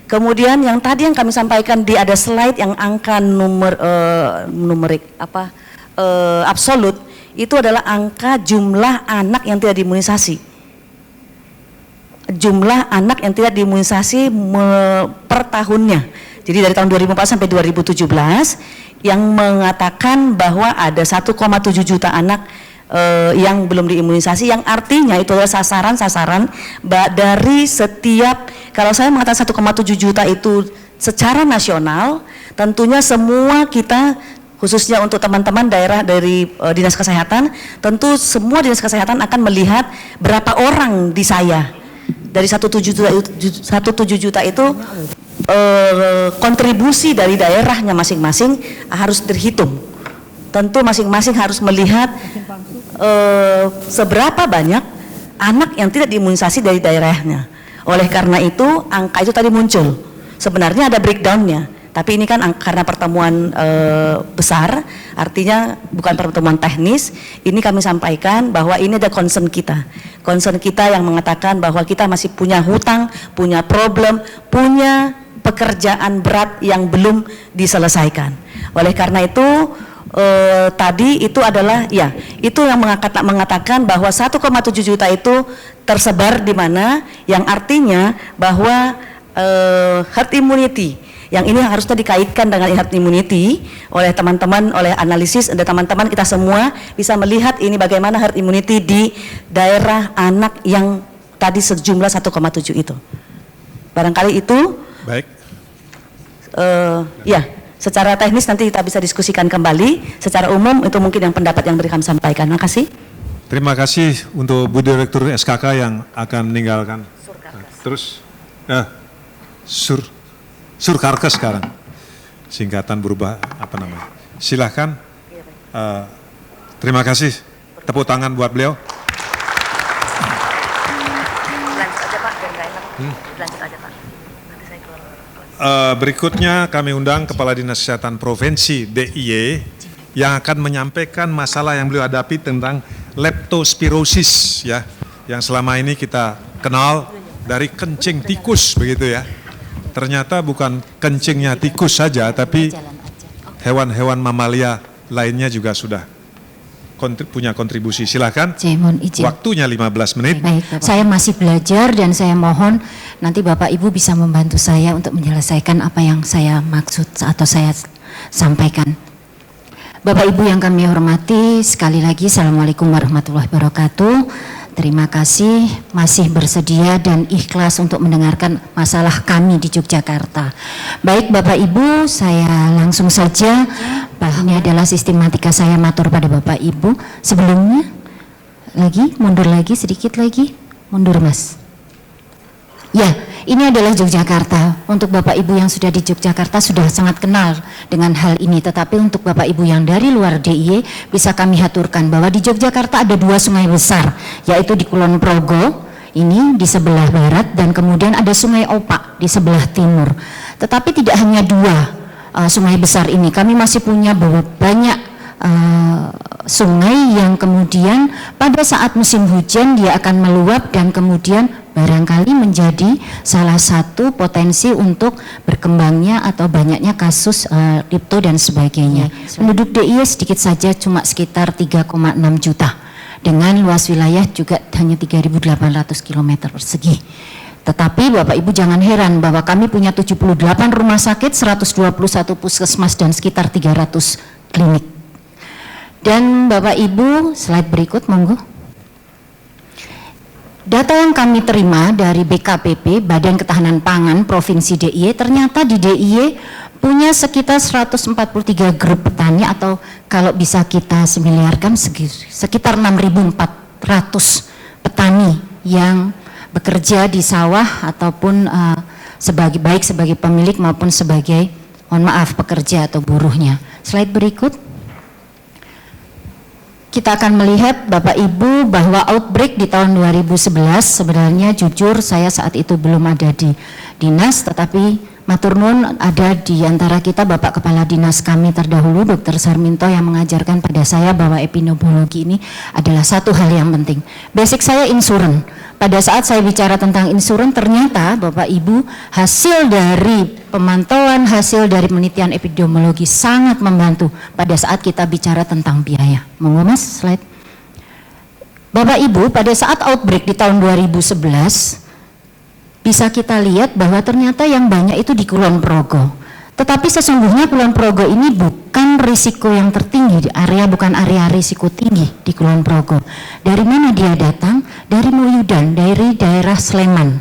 Kemudian yang tadi yang kami sampaikan di ada slide yang angka numerik absolut, itu adalah angka jumlah anak yang tidak diimunisasi. Jumlah anak yang tidak diimunisasi per tahunnya. Jadi dari tahun 2004 sampai 2017 yang mengatakan bahwa ada 1,7 juta anak yang belum diimunisasi, yang artinya itu adalah sasaran dari setiap, kalau saya mengatakan 1,7 juta itu secara nasional, tentunya semua kita, khususnya untuk teman-teman daerah dari Dinas Kesehatan, tentu semua Dinas Kesehatan akan melihat berapa orang di saya. Dari 1,7 juta itu kontribusi dari daerahnya masing-masing harus terhitung. Tentu masing-masing harus melihat seberapa banyak anak yang tidak diimunisasi dari daerahnya. Oleh karena itu angka itu tadi muncul. Sebenarnya ada breakdownnya, tapi ini kan karena pertemuan besar, artinya bukan pertemuan teknis. Ini kami sampaikan bahwa ini ada concern kita yang mengatakan bahwa kita masih punya hutang, punya problem, punya pekerjaan berat yang belum diselesaikan. Oleh karena itu tadi itu adalah ya itu yang mengatakan bahwa 1,7 juta itu tersebar di mana, yang artinya bahwa herd immunity yang ini harusnya dikaitkan dengan herd immunity oleh teman-teman, oleh analisis dan teman-teman kita semua bisa melihat ini bagaimana herd immunity di daerah anak yang tadi sejumlah 1,7 itu. Barangkali itu Baik. ya, secara teknis nanti kita bisa diskusikan kembali. Secara umum itu mungkin yang pendapat yang beri kami sampaikan. Terima kasih. Terima kasih untuk Bu Direktur SKK yang akan meninggalkan. Terus, Surkarkes sekarang. Singkatan berubah apa namanya? Silahkan. Terima kasih. Tepuk tangan buat beliau. Lanjut aja Pak, dan nggak enak. Lanjut aja Pak. Nanti saya keluar. Berikutnya kami undang Kepala Dinas Kesehatan Provinsi DIY yang akan menyampaikan masalah yang beliau hadapi tentang leptospirosis ya, yang selama ini kita kenal dari kencing tikus begitu ya. Ternyata bukan kencingnya tikus saja, tapi hewan-hewan mamalia lainnya juga sudah punya kontribusi. Silakan. Saya mohon izin. Waktunya 15 menit. Baik, Bapak. Saya masih belajar dan saya mohon nanti Bapak Ibu bisa membantu saya untuk menyelesaikan apa yang saya maksud atau saya sampaikan. Bapak Ibu yang kami hormati, sekali lagi Assalamualaikum warahmatullahi wabarakatuh. Terima kasih masih bersedia dan ikhlas untuk mendengarkan masalah kami di Yogyakarta. Baik Bapak Ibu, saya langsung saja, ini adalah sistematika saya matur pada Bapak Ibu. Sebelumnya, mundur lagi sedikit lagi, mundur Mas. Ya, ini adalah Yogyakarta. Untuk Bapak Ibu yang sudah di Yogyakarta sudah sangat kenal dengan hal ini. Tetapi untuk Bapak Ibu yang dari luar DIY bisa kami haturkan bahwa di Yogyakarta ada 2 sungai besar, yaitu di Kulon Progo, ini di sebelah barat, dan kemudian ada Sungai Opak di sebelah timur. Tetapi tidak hanya 2 sungai besar ini, kami masih punya banyak sungai yang kemudian pada saat musim hujan dia akan meluap dan kemudian barangkali menjadi salah satu potensi untuk berkembangnya atau banyaknya kasus lepto dan sebagainya. Penduduk DIY sedikit saja, cuma sekitar 3,6 juta dengan luas wilayah juga hanya 3.800 km persegi. Tetapi Bapak Ibu jangan heran bahwa kami punya 78 rumah sakit, 121 puskesmas dan sekitar 300 klinik. Dan Bapak Ibu, slide berikut monggo. Data yang kami terima dari BKPP, Badan Ketahanan Pangan Provinsi DIY, ternyata di DIY punya sekitar 143 grup petani atau kalau bisa kita semiliarkan sekitar 6.400 petani yang bekerja di sawah ataupun baik sebagai pemilik maupun sebagai pekerja atau buruhnya. Slide berikut. Kita akan melihat Bapak Ibu bahwa outbreak di tahun 2011 sebenarnya jujur saya saat itu belum ada di dinas, tetapi matur nuwun ada di antara kita Bapak Kepala Dinas kami terdahulu Dr. Sarminto yang mengajarkan pada saya bahwa epidemiologi ini adalah satu hal yang penting. Basic saya insurans. Pada saat saya bicara tentang insurans ternyata Bapak Ibu hasil dari pemantauan, hasil dari penelitian epidemiologi sangat membantu pada saat kita bicara tentang biaya. Monggo Mas, slide. Bapak Ibu pada saat outbreak di tahun 2011 bisa kita lihat bahwa ternyata yang banyak itu di Kulon Progo. Tetapi sesungguhnya Kulon Progo ini bukan risiko yang tertinggi di area, bukan area risiko tinggi di Kulon Progo. Dari mana dia datang? Dari Moyudan, dari daerah Sleman.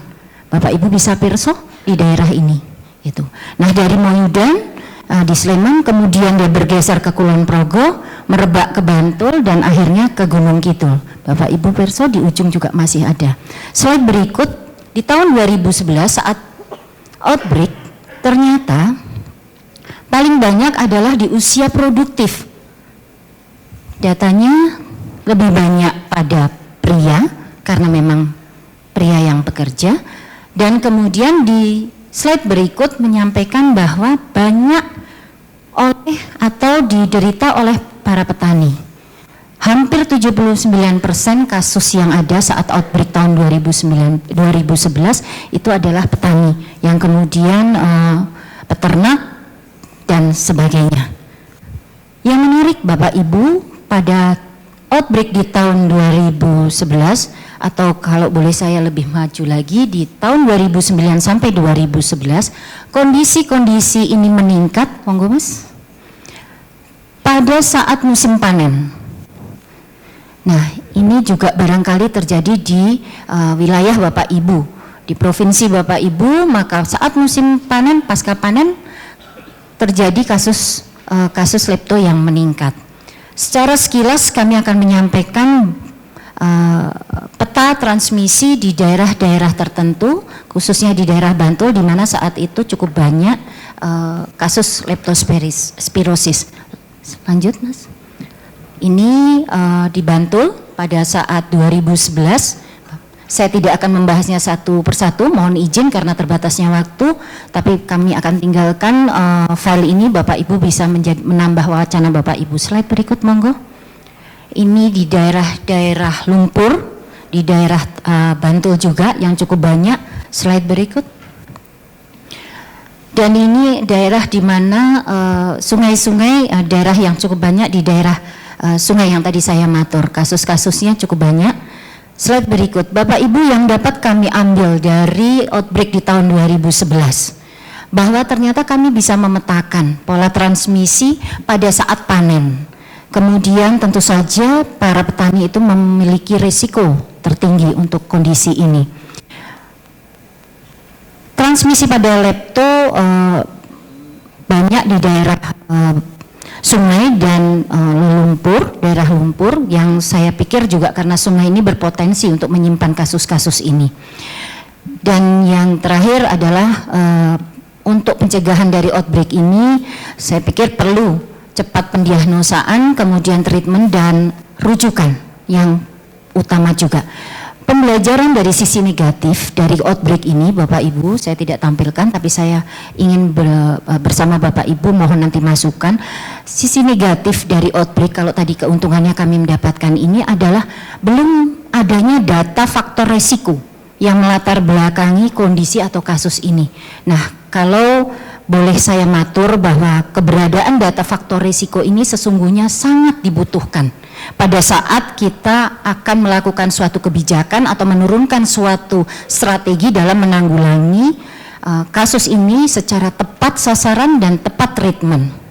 Bapak Ibu bisa pirso di daerah ini. Itu. Nah dari Moyudan di Sleman kemudian dia bergeser ke Kulon Progo, merebak ke Bantul dan akhirnya ke Gunung Kidul. Bapak Ibu pirso di ujung juga masih ada. Slide berikut. Di tahun 2011 saat outbreak ternyata paling banyak adalah di usia produktif. Datanya lebih banyak pada pria, karena memang pria yang bekerja, dan kemudian di slide berikut menyampaikan bahwa banyak oleh atau diderita oleh para petani. Hampir 79% kasus yang ada saat outbreak tahun 2011 itu adalah petani, yang kemudian peternak dan sebagainya. Yang menarik Bapak Ibu, pada outbreak di tahun 2011, atau kalau boleh saya lebih maju lagi, di tahun 2009 sampai 2011, kondisi-kondisi ini meningkat, monggo Mas, pada saat musim panen. Nah, ini juga barangkali terjadi di wilayah Bapak Ibu, di provinsi Bapak Ibu, maka saat musim panen, pasca panen, terjadi kasus lepto yang meningkat. Secara sekilas kami akan menyampaikan peta transmisi di daerah-daerah tertentu, khususnya di daerah Bantul, di mana saat itu cukup banyak kasus leptospirosis. Lanjut Mas. Ini di Bantul pada saat 2011. Saya tidak akan membahasnya satu persatu, mohon izin karena terbatasnya waktu, tapi kami akan tinggalkan file ini, Bapak Ibu bisa menambah wacana Bapak Ibu. Slide berikut monggo. Ini di daerah-daerah lumpur, di daerah Bantul juga yang cukup banyak. Slide berikut. Dan ini daerah di mana sungai-sungai, daerah yang cukup banyak di daerah sungai yang tadi saya matur, kasus-kasusnya cukup banyak. Slide berikut, Bapak Ibu, yang dapat kami ambil dari outbreak di tahun 2011, bahwa ternyata kami bisa memetakan pola transmisi pada saat panen. Kemudian tentu saja para petani itu memiliki risiko tertinggi untuk kondisi ini. Transmisi pada lepto banyak di daerah sungai dan lumpur, daerah lumpur, yang saya pikir juga karena sungai ini berpotensi untuk menyimpan kasus-kasus ini. Dan yang terakhir adalah untuk pencegahan dari outbreak ini, saya pikir perlu cepat pendiagnosaan, kemudian treatment dan rujukan yang utama juga. Pembelajaran dari sisi negatif dari outbreak ini, Bapak Ibu, saya tidak tampilkan, tapi saya ingin bersama Bapak Ibu mohon nanti masukan. Sisi negatif dari outbreak, kalau tadi keuntungannya kami mendapatkan ini adalah belum adanya data faktor resiko yang melatar belakangi kondisi atau kasus ini. Nah, kalau boleh saya matur bahwa keberadaan data faktor risiko ini sesungguhnya sangat dibutuhkan pada saat kita akan melakukan suatu kebijakan atau menurunkan suatu strategi dalam menanggulangi kasus ini secara tepat sasaran dan tepat treatment.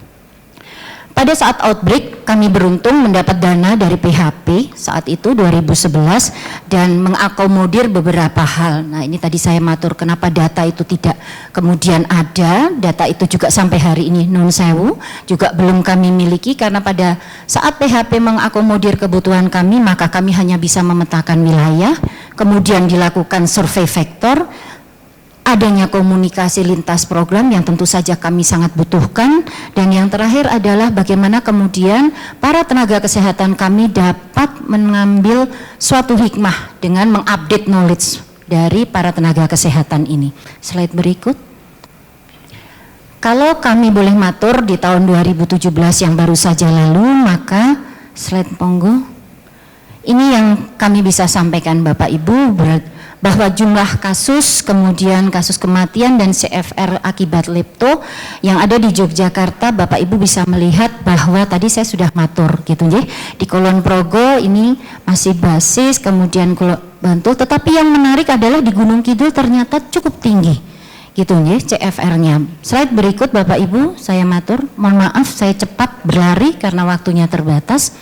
Pada saat outbreak kami beruntung mendapat dana dari PHP saat itu 2011 dan mengakomodir beberapa hal. Nah, ini tadi saya matur kenapa data itu tidak kemudian ada, data itu juga sampai hari ini non sewu juga belum kami miliki, karena pada saat PHP mengakomodir kebutuhan kami maka kami hanya bisa memetakan wilayah, kemudian dilakukan survei vektor, adanya komunikasi lintas program yang tentu saja kami sangat butuhkan, dan yang terakhir adalah bagaimana kemudian para tenaga kesehatan kami dapat mengambil suatu hikmah dengan mengupdate knowledge dari para tenaga kesehatan ini. Slide berikut. Kalau kami boleh matur di tahun 2017 yang baru saja lalu, maka slide monggo. Ini yang kami bisa sampaikan Bapak Ibu, bahwa jumlah kasus, kemudian kasus kematian dan CFR akibat lepto yang ada di Yogyakarta, Bapak Ibu bisa melihat bahwa tadi saya sudah matur gitu ya. Di Kulon Progo ini masih basis, kemudian Bantul, tetapi yang menarik adalah di Gunung Kidul ternyata cukup tinggi gitu ya CFR-nya. Slide berikut Bapak Ibu, saya matur, mohon maaf saya cepat berlari karena waktunya terbatas.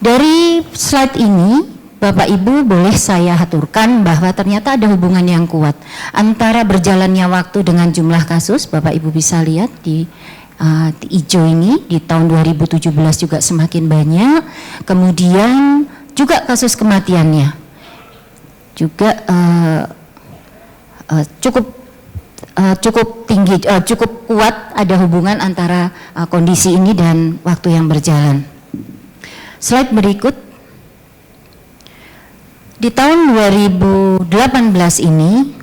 Dari slide ini Bapak Ibu boleh saya haturkan bahwa ternyata ada hubungan yang kuat antara berjalannya waktu dengan jumlah kasus. Bapak Ibu bisa lihat di hijau ini di tahun 2017 juga semakin banyak, kemudian juga kasus kematiannya juga cukup cukup tinggi, cukup kuat ada hubungan antara kondisi ini dan waktu yang berjalan. Slide berikut. Di tahun 2018 ini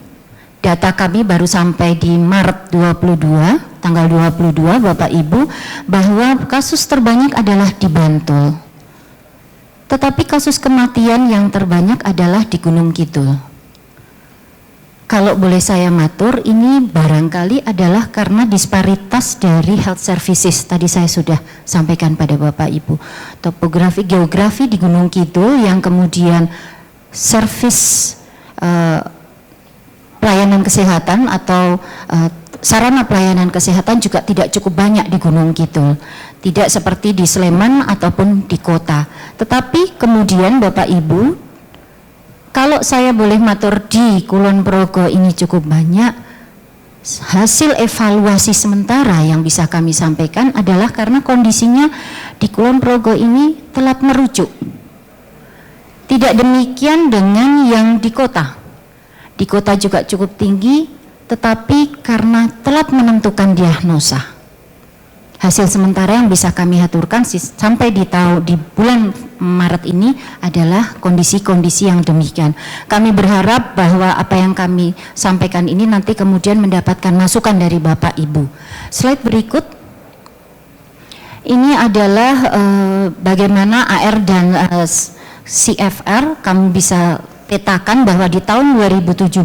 data kami baru sampai di Maret 22, tanggal 22 Bapak Ibu, bahwa kasus terbanyak adalah di Bantul. Tetapi kasus kematian yang terbanyak adalah di Gunung Kidul. Kalau boleh saya matur, ini barangkali adalah karena disparitas dari health services. Tadi saya sudah sampaikan pada Bapak Ibu. Topografi, geografi di Gunung Kidul yang kemudian servis pelayanan kesehatan atau sarana pelayanan kesehatan juga tidak cukup banyak di Gunung Kidul. Tidak seperti di Sleman ataupun di kota. Tetapi kemudian Bapak Ibu, kalau saya boleh matur di Kulon Progo ini cukup banyak, hasil evaluasi sementara yang bisa kami sampaikan adalah karena kondisinya di Kulon Progo ini telat merujuk. Tidak demikian dengan yang di kota. Di kota juga cukup tinggi, tetapi karena telat menentukan diagnosa. Hasil sementara yang bisa kami aturkan sampai di bulan Maret ini adalah kondisi-kondisi yang demikian. Kami berharap bahwa apa yang kami sampaikan ini nanti kemudian mendapatkan masukan dari Bapak Ibu. Slide berikut. Ini adalah bagaimana AR dan CFR kami bisa petakan bahwa di tahun 2017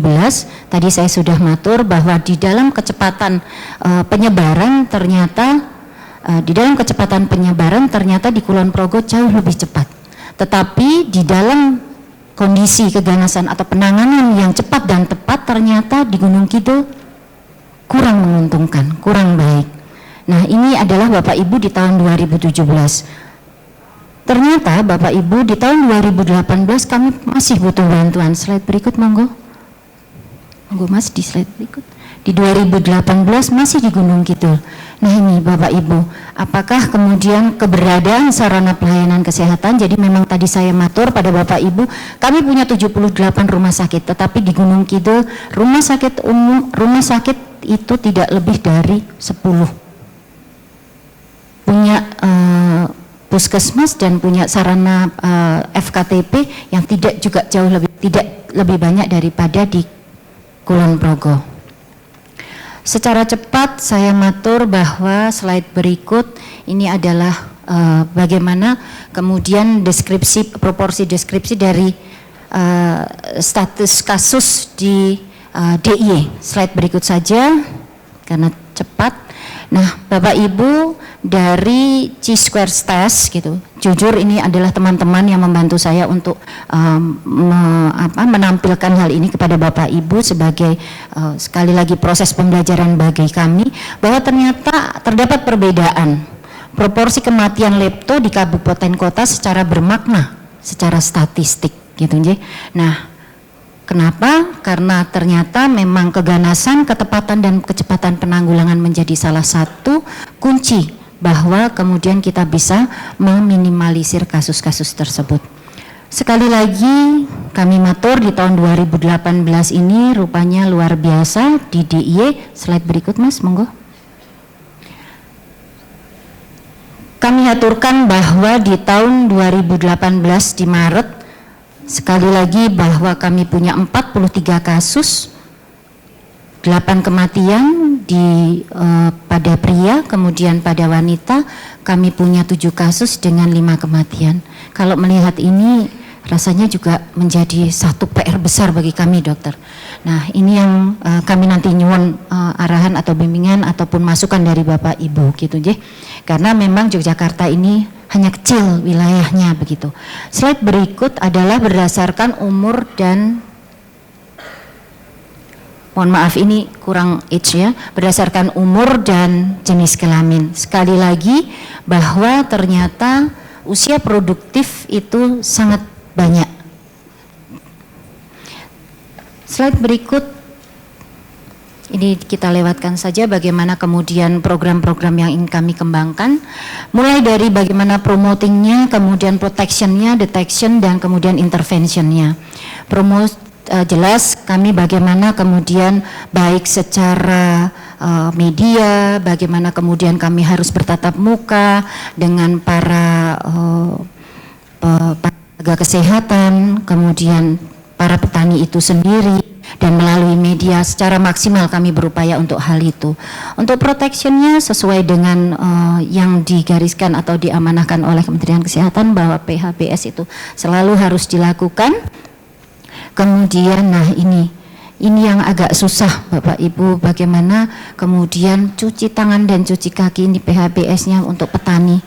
tadi saya sudah matur bahwa di dalam kecepatan penyebaran ternyata di Kulon Progo jauh lebih cepat. Tetapi di dalam kondisi keganasan atau penanganan yang cepat dan tepat ternyata di Gunung Kidul kurang menguntungkan, kurang baik. Nah, ini adalah Bapak Ibu di tahun 2017. Ternyata Bapak Ibu di tahun 2018 kami masih butuh bantuan. Slide berikut monggo. Monggo Mas di slide berikut. Di 2018 masih di Gunung Kidul. Nah ini Bapak Ibu, apakah kemudian keberadaan sarana pelayanan kesehatan, jadi memang tadi saya matur pada Bapak Ibu, kami punya 78 rumah sakit, tetapi di Gunung Kidul rumah sakit umum, rumah sakit itu tidak lebih dari 10. Punya puskesmas dan punya sarana FKTP yang tidak lebih banyak daripada di Kulon Progo. Secara cepat saya matur bahwa slide berikut ini adalah bagaimana kemudian proporsi deskripsi dari status kasus di DIY. Slide berikut saja karena cepat. Nah, Bapak Ibu dari C-Square Test gitu, jujur ini adalah teman-teman yang membantu saya untuk menampilkan hal ini kepada Bapak Ibu sebagai sekali lagi proses pembelajaran bagi kami bahwa ternyata terdapat perbedaan proporsi kematian lepto di kabupaten kota secara bermakna, secara statistik gitu. Nah, kenapa? Karena ternyata memang keganasan, ketepatan dan kecepatan penanggulangan menjadi salah satu kunci bahwa kemudian kita bisa meminimalisir kasus-kasus tersebut. Sekali lagi kami matur di tahun 2018 ini rupanya luar biasa di DIY. Slide berikut Mas, monggo. Kami aturkan bahwa di tahun 2018 di Maret sekali lagi bahwa kami punya 43 kasus, 8 kematian pada pria, kemudian pada wanita kami punya 7 kasus dengan 5 kematian. Kalau melihat ini rasanya juga menjadi satu PR besar bagi kami dokter. Nah ini yang kami nanti nyuwun arahan atau bimbingan ataupun masukan dari Bapak Ibu gitu karena memang Yogyakarta ini hanya kecil wilayahnya begitu. Slide berikut adalah berdasarkan umur dan mohon maaf ini kurang age ya, berdasarkan umur dan jenis kelamin. Sekali lagi bahwa ternyata usia produktif itu sangat banyak. Slide berikut ini kita lewatkan saja bagaimana kemudian program-program yang ingin kami kembangkan, mulai dari bagaimana promotingnya, kemudian protectionnya, detection dan kemudian interventionnya. Jelas kami bagaimana kemudian baik secara media, bagaimana kemudian kami harus bertatap muka dengan para tenaga kesehatan, kemudian para petani itu sendiri, dan melalui media secara maksimal kami berupaya untuk hal itu. Untuk protectionnya sesuai dengan yang digariskan atau diamanahkan oleh Kementerian Kesehatan bahwa PHBS itu selalu harus dilakukan. Kemudian nah ini yang agak susah Bapak Ibu, bagaimana kemudian cuci tangan dan cuci kaki ini PHBS-nya untuk petani.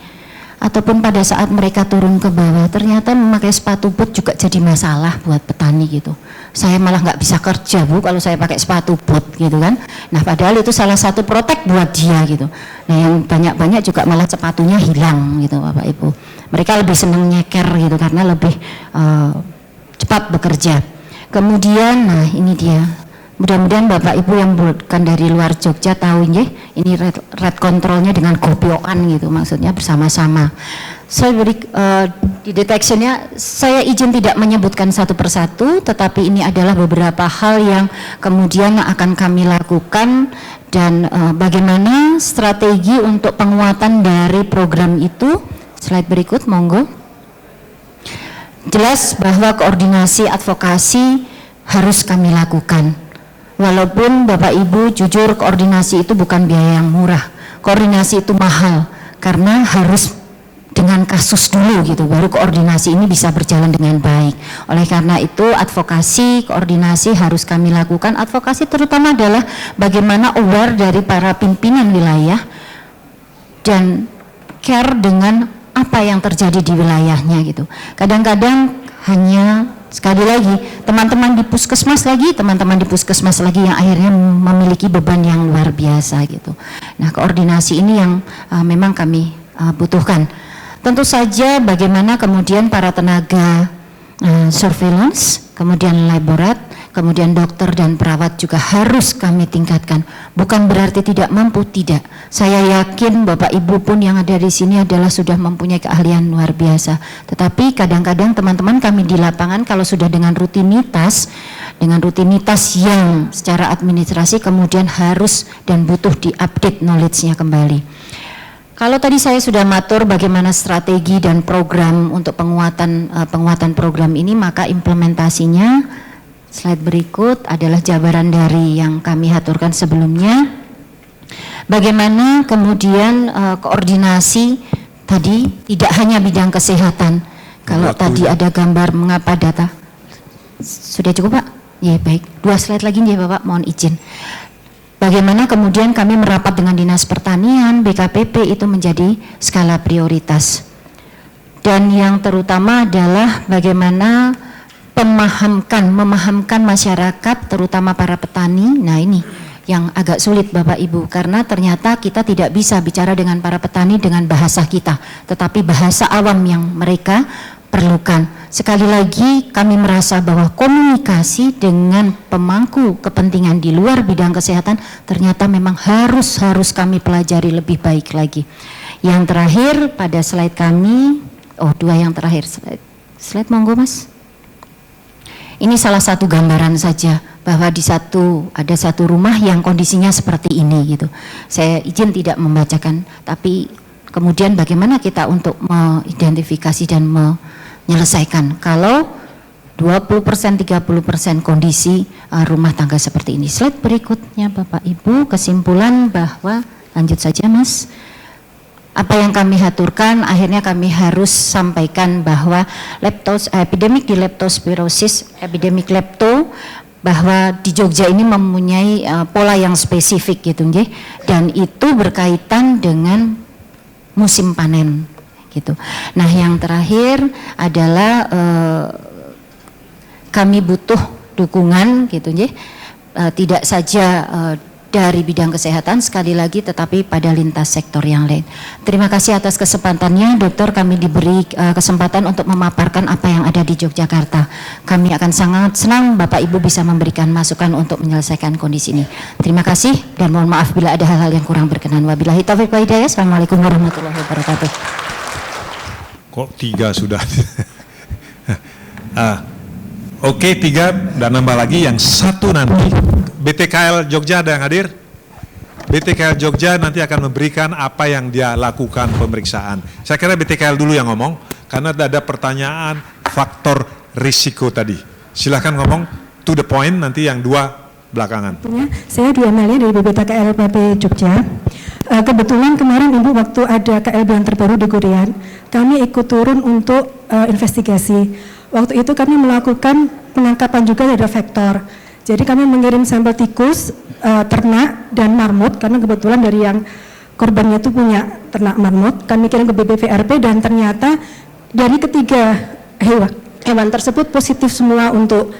Ataupun pada saat mereka turun ke bawah, ternyata memakai sepatu bot juga jadi masalah buat petani gitu. Saya malah nggak bisa kerja Bu kalau saya pakai sepatu bot gitu kan. Nah padahal itu salah satu protek buat dia gitu. Nah yang banyak-banyak juga malah sepatunya hilang gitu Bapak Ibu. Mereka lebih senang nyeker gitu karena lebih cepat bekerja. Kemudian nah ini dia. Mudah-mudahan Bapak Ibu yang bukan dari luar Jogja tahu ya, ini red controlnya dengan gopiokan gitu, maksudnya bersama-sama. Saya beri di detectionnya, saya izin tidak menyebutkan satu persatu, tetapi ini adalah beberapa hal yang kemudian akan kami lakukan dan bagaimana strategi untuk penguatan dari program itu. Slide berikut, monggo. Jelas bahwa koordinasi advokasi harus kami lakukan. Walaupun Bapak Ibu jujur koordinasi itu bukan biaya yang murah, koordinasi itu mahal karena harus dengan kasus dulu gitu baru koordinasi ini bisa berjalan dengan baik. Oleh karena itu advokasi, koordinasi harus kami lakukan. Advokasi terutama adalah bagaimana aware dari para pimpinan wilayah dan care dengan apa yang terjadi di wilayahnya gitu. Kadang-kadang hanya sekali lagi teman-teman di puskesmas lagi yang akhirnya memiliki beban yang luar biasa gitu. Nah koordinasi ini yang memang kami butuhkan. Tentu saja bagaimana kemudian para tenaga surveillance, kemudian laborat, kemudian dokter dan perawat juga harus kami tingkatkan. Bukan berarti tidak mampu, tidak. Saya yakin Bapak Ibu pun yang ada di sini adalah sudah mempunyai keahlian luar biasa. Tetapi kadang-kadang teman-teman kami di lapangan kalau sudah dengan rutinitas yang secara administrasi kemudian harus dan butuh diupdate knowledge-nya kembali. Kalau tadi saya sudah matur bagaimana strategi dan program untuk penguatan program ini, maka implementasinya slide berikut adalah jabaran dari yang kami aturkan sebelumnya. Bagaimana kemudian koordinasi tadi tidak hanya bidang kesehatan. Kalau tadi ada gambar mengapa data. Sudah cukup Pak? Ya baik. 2 slide lagi nih Bapak, mohon izin. Bagaimana kemudian kami merapat dengan Dinas Pertanian, BKPP itu menjadi skala prioritas. Dan yang terutama adalah bagaimana memahamkan masyarakat terutama para petani. Nah ini yang agak sulit Bapak Ibu karena ternyata kita tidak bisa bicara dengan para petani dengan bahasa kita, tetapi bahasa awam yang mereka perlukan. Sekali lagi kami merasa bahwa komunikasi dengan pemangku kepentingan di luar bidang kesehatan ternyata memang harus kami pelajari lebih baik lagi. Yang terakhir pada slide kami, 2 yang terakhir slide monggo Mas. Ini salah satu gambaran saja bahwa ada satu rumah yang kondisinya seperti ini gitu. Saya izin tidak membacakan, tapi kemudian bagaimana kita untuk mengidentifikasi dan menyelesaikan kalau 20%, 30% kondisi rumah tangga seperti ini. Slide berikutnya Bapak Ibu, kesimpulan bahwa lanjut saja Mas. Apa yang kami aturkan, akhirnya kami harus sampaikan bahwa epidemik di leptospirosis, epidemik lepto, bahwa di Jogja ini mempunyai pola yang spesifik gitu, dan itu berkaitan dengan musim panen gitu. Nah yang terakhir adalah kami butuh dukungan gitu, tidak saja dari bidang kesehatan sekali lagi tetapi pada lintas sektor yang lain. Terima kasih atas kesempatannya Dokter, kami diberi kesempatan untuk memaparkan apa yang ada di Yogyakarta. Kami akan sangat senang Bapak Ibu bisa memberikan masukan untuk menyelesaikan kondisi ini. Terima kasih dan mohon maaf bila ada hal-hal yang kurang berkenan. Wabillahi taufiq wal hidayah. Assalamualaikum warahmatullahi wabarakatuh. Kok 3 sudah? Oke, 3 dan nambah lagi yang 1 nanti. BTKL Jogja ada yang hadir? BTKL Jogja nanti akan memberikan apa yang dia lakukan pemeriksaan. Saya kira BTKL dulu yang ngomong, karena ada pertanyaan faktor risiko tadi. Silahkan ngomong to the point, nanti yang 2 belakangan. Saya Dwi Amalia dari BPTKL PP Jogja. Kebetulan kemarin Ibu waktu ada KLB yang terbaru di Kurian, kami ikut turun untuk investigasi. Waktu itu kami melakukan penangkapan juga dari vektor. Jadi kami mengirim sampel tikus, ternak, dan marmut, karena kebetulan dari yang korbannya itu punya ternak marmut, kami kirim ke BPVRP dan ternyata dari ketiga hewan tersebut positif semua untuk,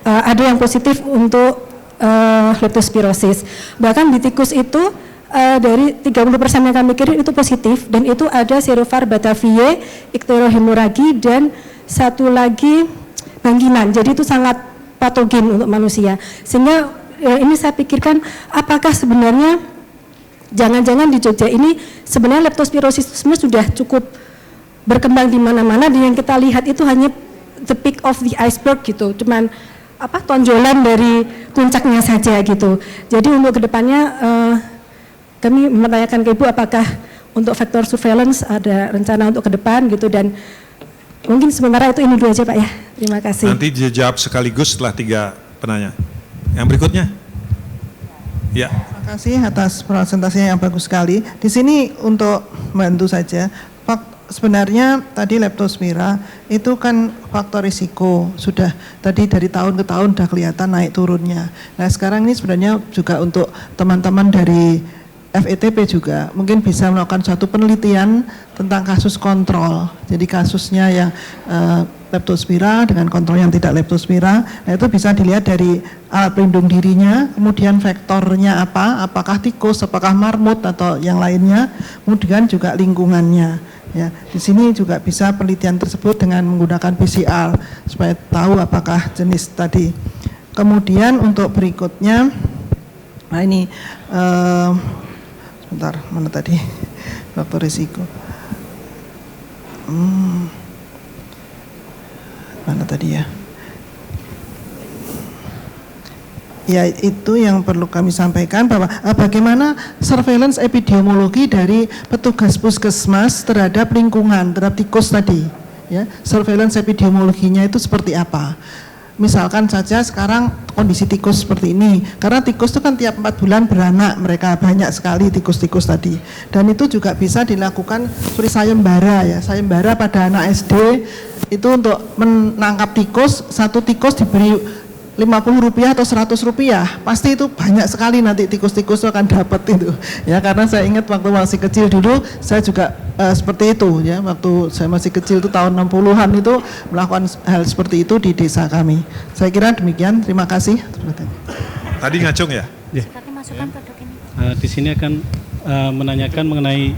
ada yang positif untuk leptospirosis. Bahkan di tikus itu dari 30% yang kami kirim itu positif, dan itu ada Serovar bataviae, Icterohemorrhagi, dan satu lagi bangkinan. Jadi itu sangat patogen untuk manusia. Sehingga ini saya pikirkan, apakah sebenarnya jangan-jangan di Jogja ini sebenarnya leptospirosis sebenarnya sudah cukup berkembang di mana-mana, dan yang kita lihat itu hanya the peak of the iceberg gitu, cuman tonjolan dari puncaknya saja gitu. Jadi untuk kedepannya kami menanyakan ke Ibu apakah untuk faktor surveillance ada rencana untuk ke depan gitu, dan mungkin sementara itu ini dulu aja Pak ya. Terima kasih. Nanti dijawab sekaligus setelah 3 penanya. Yang berikutnya? Ya. Terima kasih atas presentasinya yang bagus sekali. Di sini untuk membantu saja, sebenarnya tadi leptospira itu kan faktor risiko, sudah tadi dari tahun ke tahun sudah kelihatan naik turunnya. Nah sekarang ini sebenarnya juga untuk teman-teman dari FETP juga mungkin bisa melakukan suatu penelitian tentang kasus kontrol. Jadi kasusnya yang leptospira dengan kontrol yang tidak leptospira, nah itu bisa dilihat dari alat pelindung dirinya, kemudian vektornya apa, apakah tikus, apakah marmut atau yang lainnya, kemudian juga lingkungannya. Ya, di sini juga bisa penelitian tersebut dengan menggunakan PCR supaya tahu apakah jenis tadi. Kemudian untuk berikutnya, nah ini sebentar, mana tadi faktor risiko? Mana tadi ya? Ya itu yang perlu kami sampaikan, bahwa bagaimana surveillance epidemiologi dari petugas puskesmas terhadap lingkungan, terhadap tikus tadi. Ya, surveillance epidemiologinya itu seperti apa? Misalkan saja sekarang kondisi tikus seperti ini, karena tikus itu kan tiap 4 bulan beranak, mereka banyak sekali tikus-tikus tadi, dan itu juga bisa dilakukan seperti sayembara ya, sayembara pada anak SD itu untuk menangkap tikus, satu tikus diberi Rp50 atau Rp100, pasti itu banyak sekali nanti tikus-tikus akan dapat itu ya, karena saya ingat waktu masih kecil dulu saya juga seperti itu ya, waktu saya masih kecil itu tahun 60-an itu melakukan hal seperti itu di desa kami. Saya kira demikian, terima kasih. Tadi ngacung ya? Ya. Di sini akan menanyakan mengenai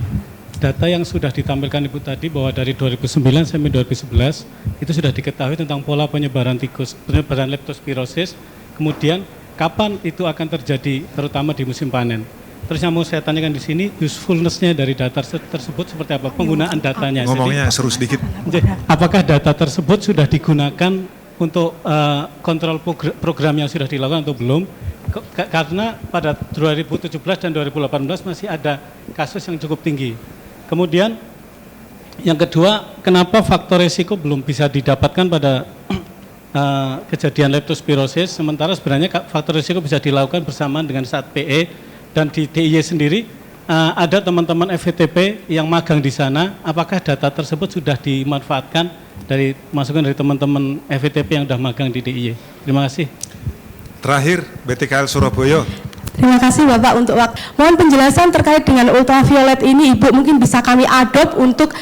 data yang sudah ditampilkan Ibu tadi, bahwa dari 2009 sampai 2011 itu sudah diketahui tentang pola penyebaran tikus, penyebaran leptospirosis, kemudian kapan itu akan terjadi terutama di musim panen. Terus yang mau saya tanyakan di sini, usefulness-nya dari data tersebut seperti apa, penggunaan datanya. Ngomongnya seru sedikit. Apakah data tersebut sudah digunakan untuk kontrol program yang sudah dilakukan atau belum? Karena pada 2017 dan 2018 masih ada kasus yang cukup tinggi. Kemudian yang kedua, kenapa faktor risiko belum bisa didapatkan pada kejadian leptospirosis, sementara sebenarnya faktor risiko bisa dilakukan bersamaan dengan saat PE, dan di DIY sendiri ada teman-teman FETP yang magang di sana, apakah data tersebut sudah dimanfaatkan dari masukan dari teman-teman FETP yang sudah magang di DIY? Terima kasih. Terakhir, BTKL Surabaya. Terima kasih Bapak untuk waktu. Mohon penjelasan terkait dengan ultraviolet ini, Ibu mungkin bisa kami adopt untuk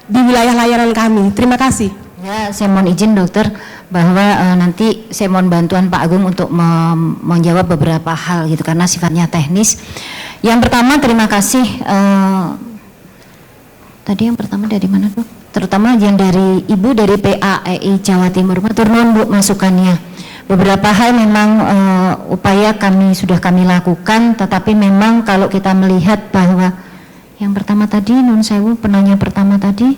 di wilayah layanan kami. Terima kasih. Ya, saya mohon izin dokter bahwa nanti saya mohon bantuan Pak Agung untuk menjawab beberapa hal gitu karena sifatnya teknis. Yang pertama terima kasih. Tadi yang pertama dari mana Dok? Terutama yang dari Ibu dari PAEI Jawa Timur. Matur nuwun Bu masukannya. Beberapa hal memang upaya sudah kami lakukan, tetapi memang kalau kita melihat bahwa yang pertama tadi, Nun Sewu, penanya pertama tadi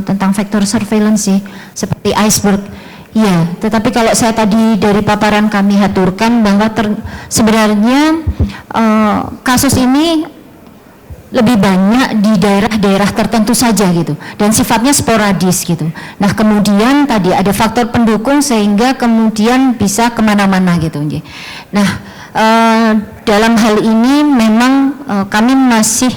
tentang faktor surveillance sih, seperti iceberg, Iya, tetapi kalau saya tadi dari paparan kami haturkan bahwa sebenarnya kasus ini lebih banyak di daerah-daerah tertentu saja gitu, dan sifatnya sporadis gitu. Nah kemudian tadi ada faktor pendukung sehingga kemudian bisa kemana-mana gitu. Nah dalam hal ini memang kami masih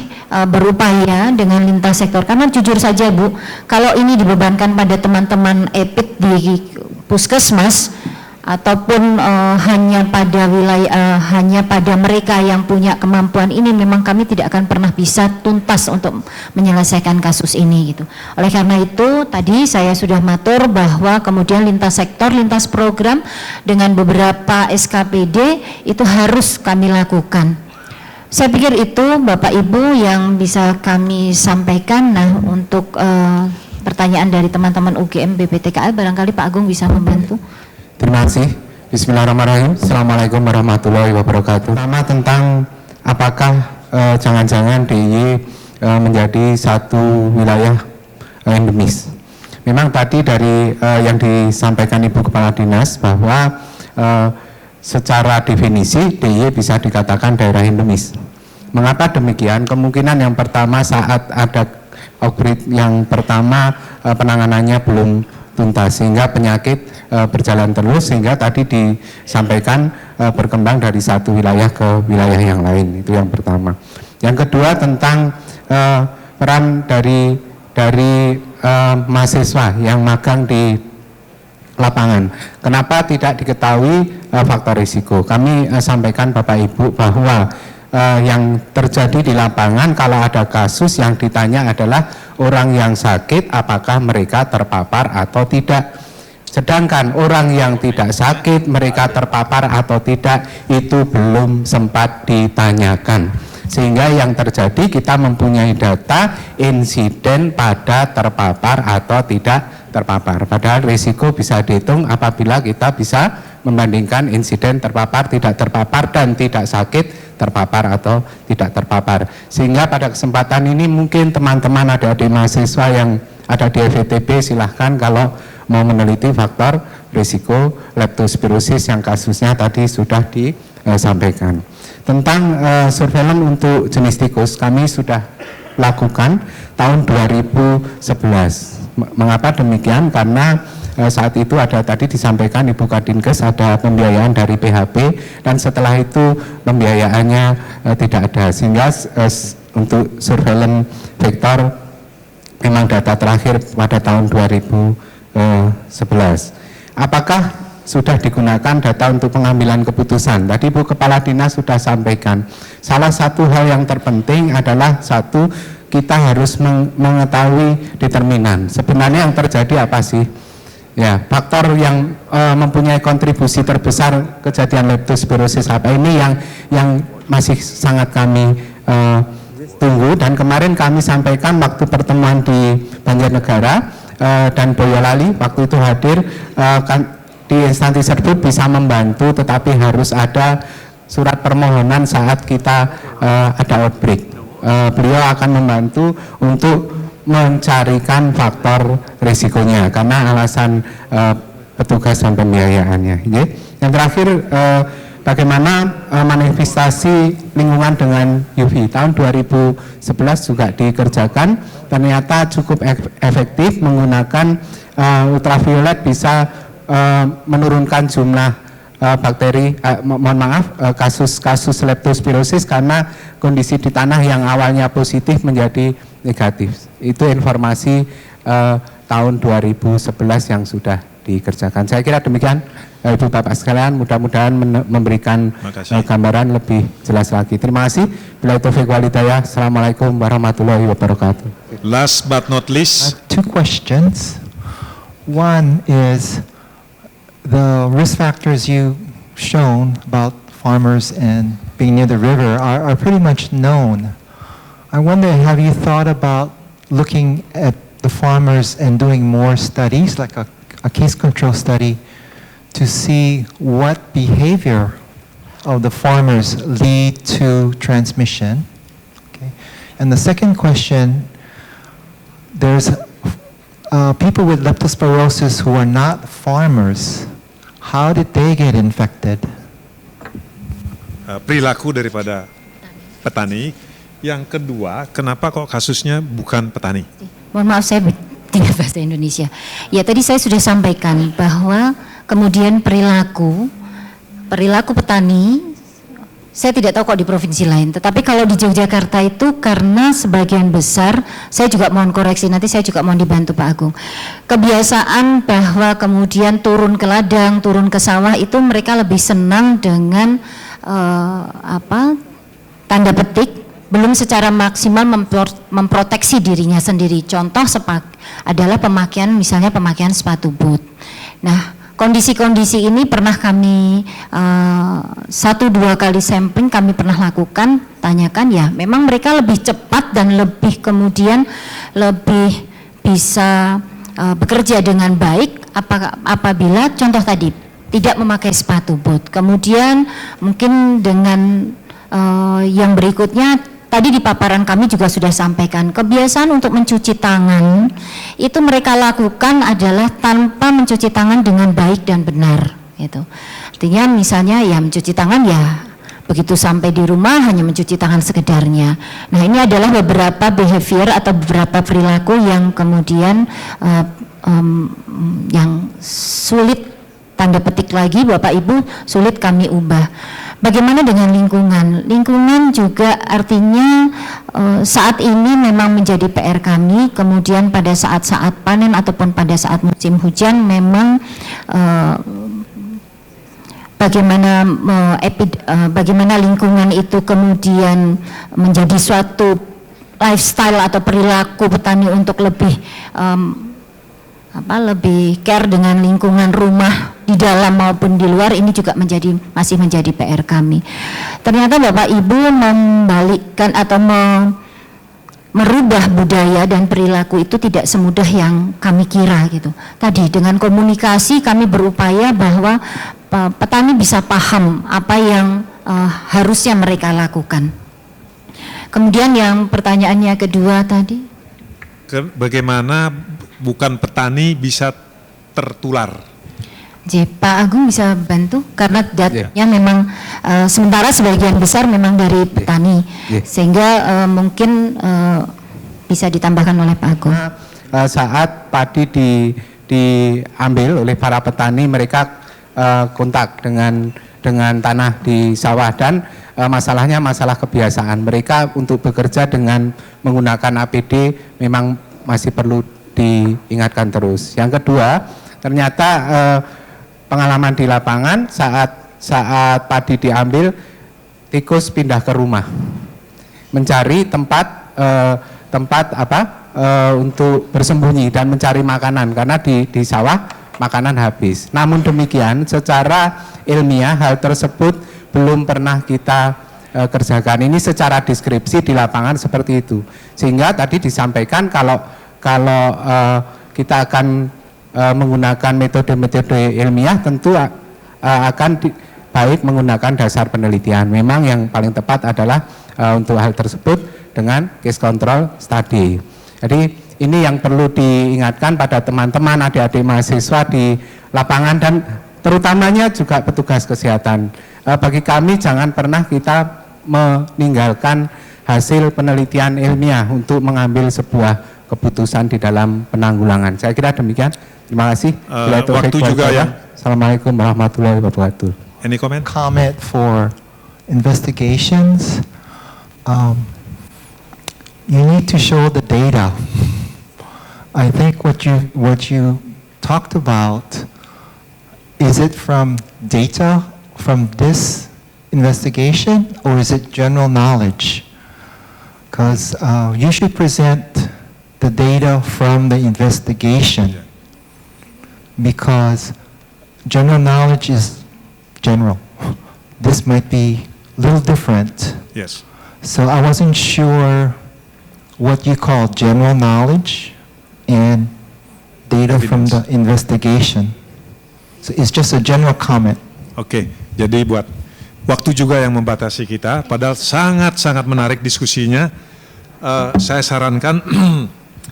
berupaya dengan lintas sektor, karena jujur saja Bu, kalau ini dibebankan pada teman-teman EPID di puskesmas ataupun hanya pada wilayah hanya pada mereka yang punya kemampuan ini, memang kami tidak akan pernah bisa tuntas untuk menyelesaikan kasus ini gitu. Oleh karena itu tadi saya sudah matur bahwa kemudian lintas sektor, lintas program dengan beberapa SKPD itu harus kami lakukan. Saya pikir itu Bapak Ibu yang bisa kami sampaikan. Nah untuk pertanyaan dari teman-teman UGM BPTKL barangkali Pak Agung bisa membantu. Terima kasih. Bismillahirrahmanirrahim. Assalamualaikum warahmatullahi wabarakatuh. Pertama tentang apakah jangan-jangan DIY menjadi satu wilayah endemis. Memang tadi dari yang disampaikan Ibu Kepala Dinas bahwa secara definisi DIY bisa dikatakan daerah endemis. Mengapa demikian? Kemungkinan yang pertama saat ada outbreak yang pertama penanganannya belum tuntas sehingga penyakit berjalan terus, sehingga tadi disampaikan berkembang dari satu wilayah ke wilayah yang lain. Itu yang pertama. Yang kedua tentang peran dari mahasiswa yang magang di lapangan. Kenapa tidak diketahui faktor risiko? Kami sampaikan Bapak Ibu bahwa yang terjadi di lapangan kalau ada kasus yang ditanya adalah orang yang sakit apakah mereka terpapar atau tidak. Sedangkan orang yang tidak sakit mereka terpapar atau tidak itu belum sempat ditanyakan. Sehingga yang terjadi kita mempunyai data insiden pada terpapar atau tidak terpapar. Padahal risiko bisa dihitung apabila kita bisa membandingkan insiden terpapar, tidak terpapar, dan tidak sakit, terpapar atau tidak terpapar. Sehingga pada kesempatan ini mungkin teman-teman adik-adik mahasiswa yang ada di FETB silahkan kalau mau meneliti faktor risiko leptospirosis yang kasusnya tadi sudah disampaikan. Tentang surveillance untuk jenis tikus kami sudah lakukan tahun 2011. Mengapa demikian? Karena saat itu ada tadi disampaikan Ibu Kadinkes ada pembiayaan dari PHP dan setelah itu pembiayaannya tidak ada, sehingga untuk surveillance vektor memang data terakhir pada tahun 2011. Apakah sudah digunakan data untuk pengambilan keputusan? Tadi Bu Kepala Dinas sudah sampaikan. Salah satu hal yang terpenting adalah satu, kita harus mengetahui determinan. Sebenarnya yang terjadi apa sih? Ya, faktor yang mempunyai kontribusi terbesar kejadian leptospirosis apa ini yang masih sangat kami tunggu, dan kemarin kami sampaikan waktu pertemuan di Banjarnegara dan Boyolali waktu itu hadir di instansi tersebut bisa membantu, tetapi harus ada surat permohonan saat kita ada outbreak. Beliau akan membantu untuk mencarikan faktor risikonya karena alasan petugas dan pembiayaannya. Yang terakhir, bagaimana manifestasi lingkungan dengan UV tahun 2011 juga dikerjakan, ternyata cukup efektif menggunakan ultraviolet bisa menurunkan jumlah bakteri, kasus leptospirosis karena kondisi di tanah yang awalnya positif menjadi negatif. Itu informasi tahun 2011 yang sudah dikerjakan. Saya kira demikian Ibu Bapak sekalian, mudah-mudahan memberikan gambaran lebih jelas lagi. Terima kasih. Billahi taufiq wal hidayah. Assalamualaikum warahmatullahi wabarakatuh. Last but not least, two questions. One is the risk factors you've shown about farmers and being near the river are pretty much known. I wonder, have you thought about looking at the farmers and doing more studies, like a case control study, to see what behavior of the farmers lead to transmission? Okay. And the second question, there's people with leptospirosis who are not farmers, how did they get infected? Perilaku daripada petani. Yang kedua, kenapa kok kasusnya bukan petani? Mohon maaf, saya tidak bahasa Indonesia. Ya, tadi saya sudah sampaikan bahwa kemudian perilaku petani, saya tidak tahu kok di provinsi lain, tetapi kalau di Yogyakarta itu karena sebagian besar, saya juga mohon koreksi, nanti saya juga mohon dibantu Pak Agung. Kebiasaan bahwa kemudian turun ke ladang, turun ke sawah itu mereka lebih senang dengan tanda petik, belum secara maksimal memproteksi dirinya sendiri. Contoh adalah misalnya pemakaian sepatu boot. Nah, kondisi-kondisi ini pernah kami 1-2 kali sampling kami pernah lakukan, tanyakan ya, memang mereka lebih cepat dan lebih kemudian lebih bisa bekerja dengan baik apabila contoh tadi tidak memakai sepatu boot. Kemudian mungkin dengan yang berikutnya, tadi di paparan kami juga sudah sampaikan, kebiasaan untuk mencuci tangan itu mereka lakukan adalah tanpa mencuci tangan dengan baik dan benar. Gitu. Artinya misalnya ya mencuci tangan ya begitu sampai di rumah hanya mencuci tangan sekedarnya. Nah, ini adalah beberapa behavior atau beberapa perilaku yang kemudian yang sulit, tanda petik lagi Bapak Ibu, sulit kami ubah. Bagaimana dengan lingkungan? Lingkungan juga artinya saat ini memang menjadi PR kami, kemudian pada saat-saat panen ataupun pada saat musim hujan memang bagaimana lingkungan itu kemudian menjadi suatu lifestyle atau perilaku petani untuk lebih care dengan lingkungan rumah di dalam maupun di luar, ini juga masih menjadi PR kami. Ternyata Bapak Ibu membalikkan atau merubah budaya dan perilaku itu tidak semudah yang kami kira gitu. Tadi dengan komunikasi kami berupaya bahwa petani bisa paham apa yang harusnya mereka lakukan. Kemudian yang pertanyaannya kedua tadi, bagaimana bukan petani bisa tertular? Pak Agung bisa bantu karena datanya memang sementara sebagian besar memang dari petani, sehingga mungkin bisa ditambahkan oleh Pak Agung. Saat padi diambil oleh para petani, mereka kontak dengan tanah di sawah dan masalahnya masalah kebiasaan mereka untuk bekerja dengan menggunakan APD memang masih perlu diingatkan terus. Yang kedua, ternyata pengalaman di lapangan saat padi diambil, tikus pindah ke rumah mencari tempat untuk bersembunyi dan mencari makanan karena di sawah makanan habis. Namun demikian secara ilmiah hal tersebut belum pernah kita kerjakan. Ini secara deskripsi di lapangan seperti itu. Sehingga tadi disampaikan kalau kita akan menggunakan metode-metode ilmiah tentu akan baik menggunakan dasar penelitian. Memang yang paling tepat adalah untuk hal tersebut dengan case control study. Jadi ini yang perlu diingatkan pada teman-teman adik-adik mahasiswa di lapangan dan terutamanya juga petugas kesehatan. Bagi kami jangan pernah kita meninggalkan hasil penelitian ilmiah untuk mengambil sebuah keputusan di dalam penanggulangan. Saya kira demikian. Terima kasih. Waktu juga ya. Assalamualaikum warahmatullahi wabarakatuh. Any comment? Comment for investigations. You need to show the data. I think what you talked about, is it from data from this investigation or is it general knowledge? Because you should present the data from the investigation, because general knowledge is general. This might be a little different. Yes. So I wasn't sure what you call general knowledge and data from the investigation. So it's just a general comment. Oke, jadi buat waktu juga yang membatasi kita, padahal sangat-sangat menarik diskusinya. Saya sarankan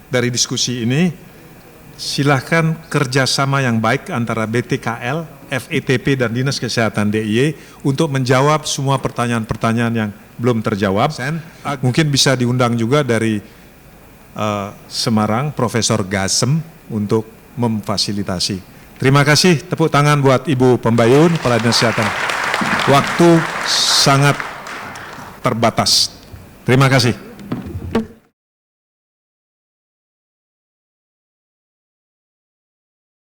dari diskusi ini, silahkan kerjasama yang baik antara BTKL, FETP, dan Dinas Kesehatan DIY untuk menjawab semua pertanyaan-pertanyaan yang belum terjawab. Mungkin bisa diundang juga dari Semarang, Profesor Gasem, untuk memfasilitasi. Terima kasih, tepuk tangan buat Ibu Pembayun, Kepala Dinas Kesehatan. Waktu sangat terbatas. Terima kasih.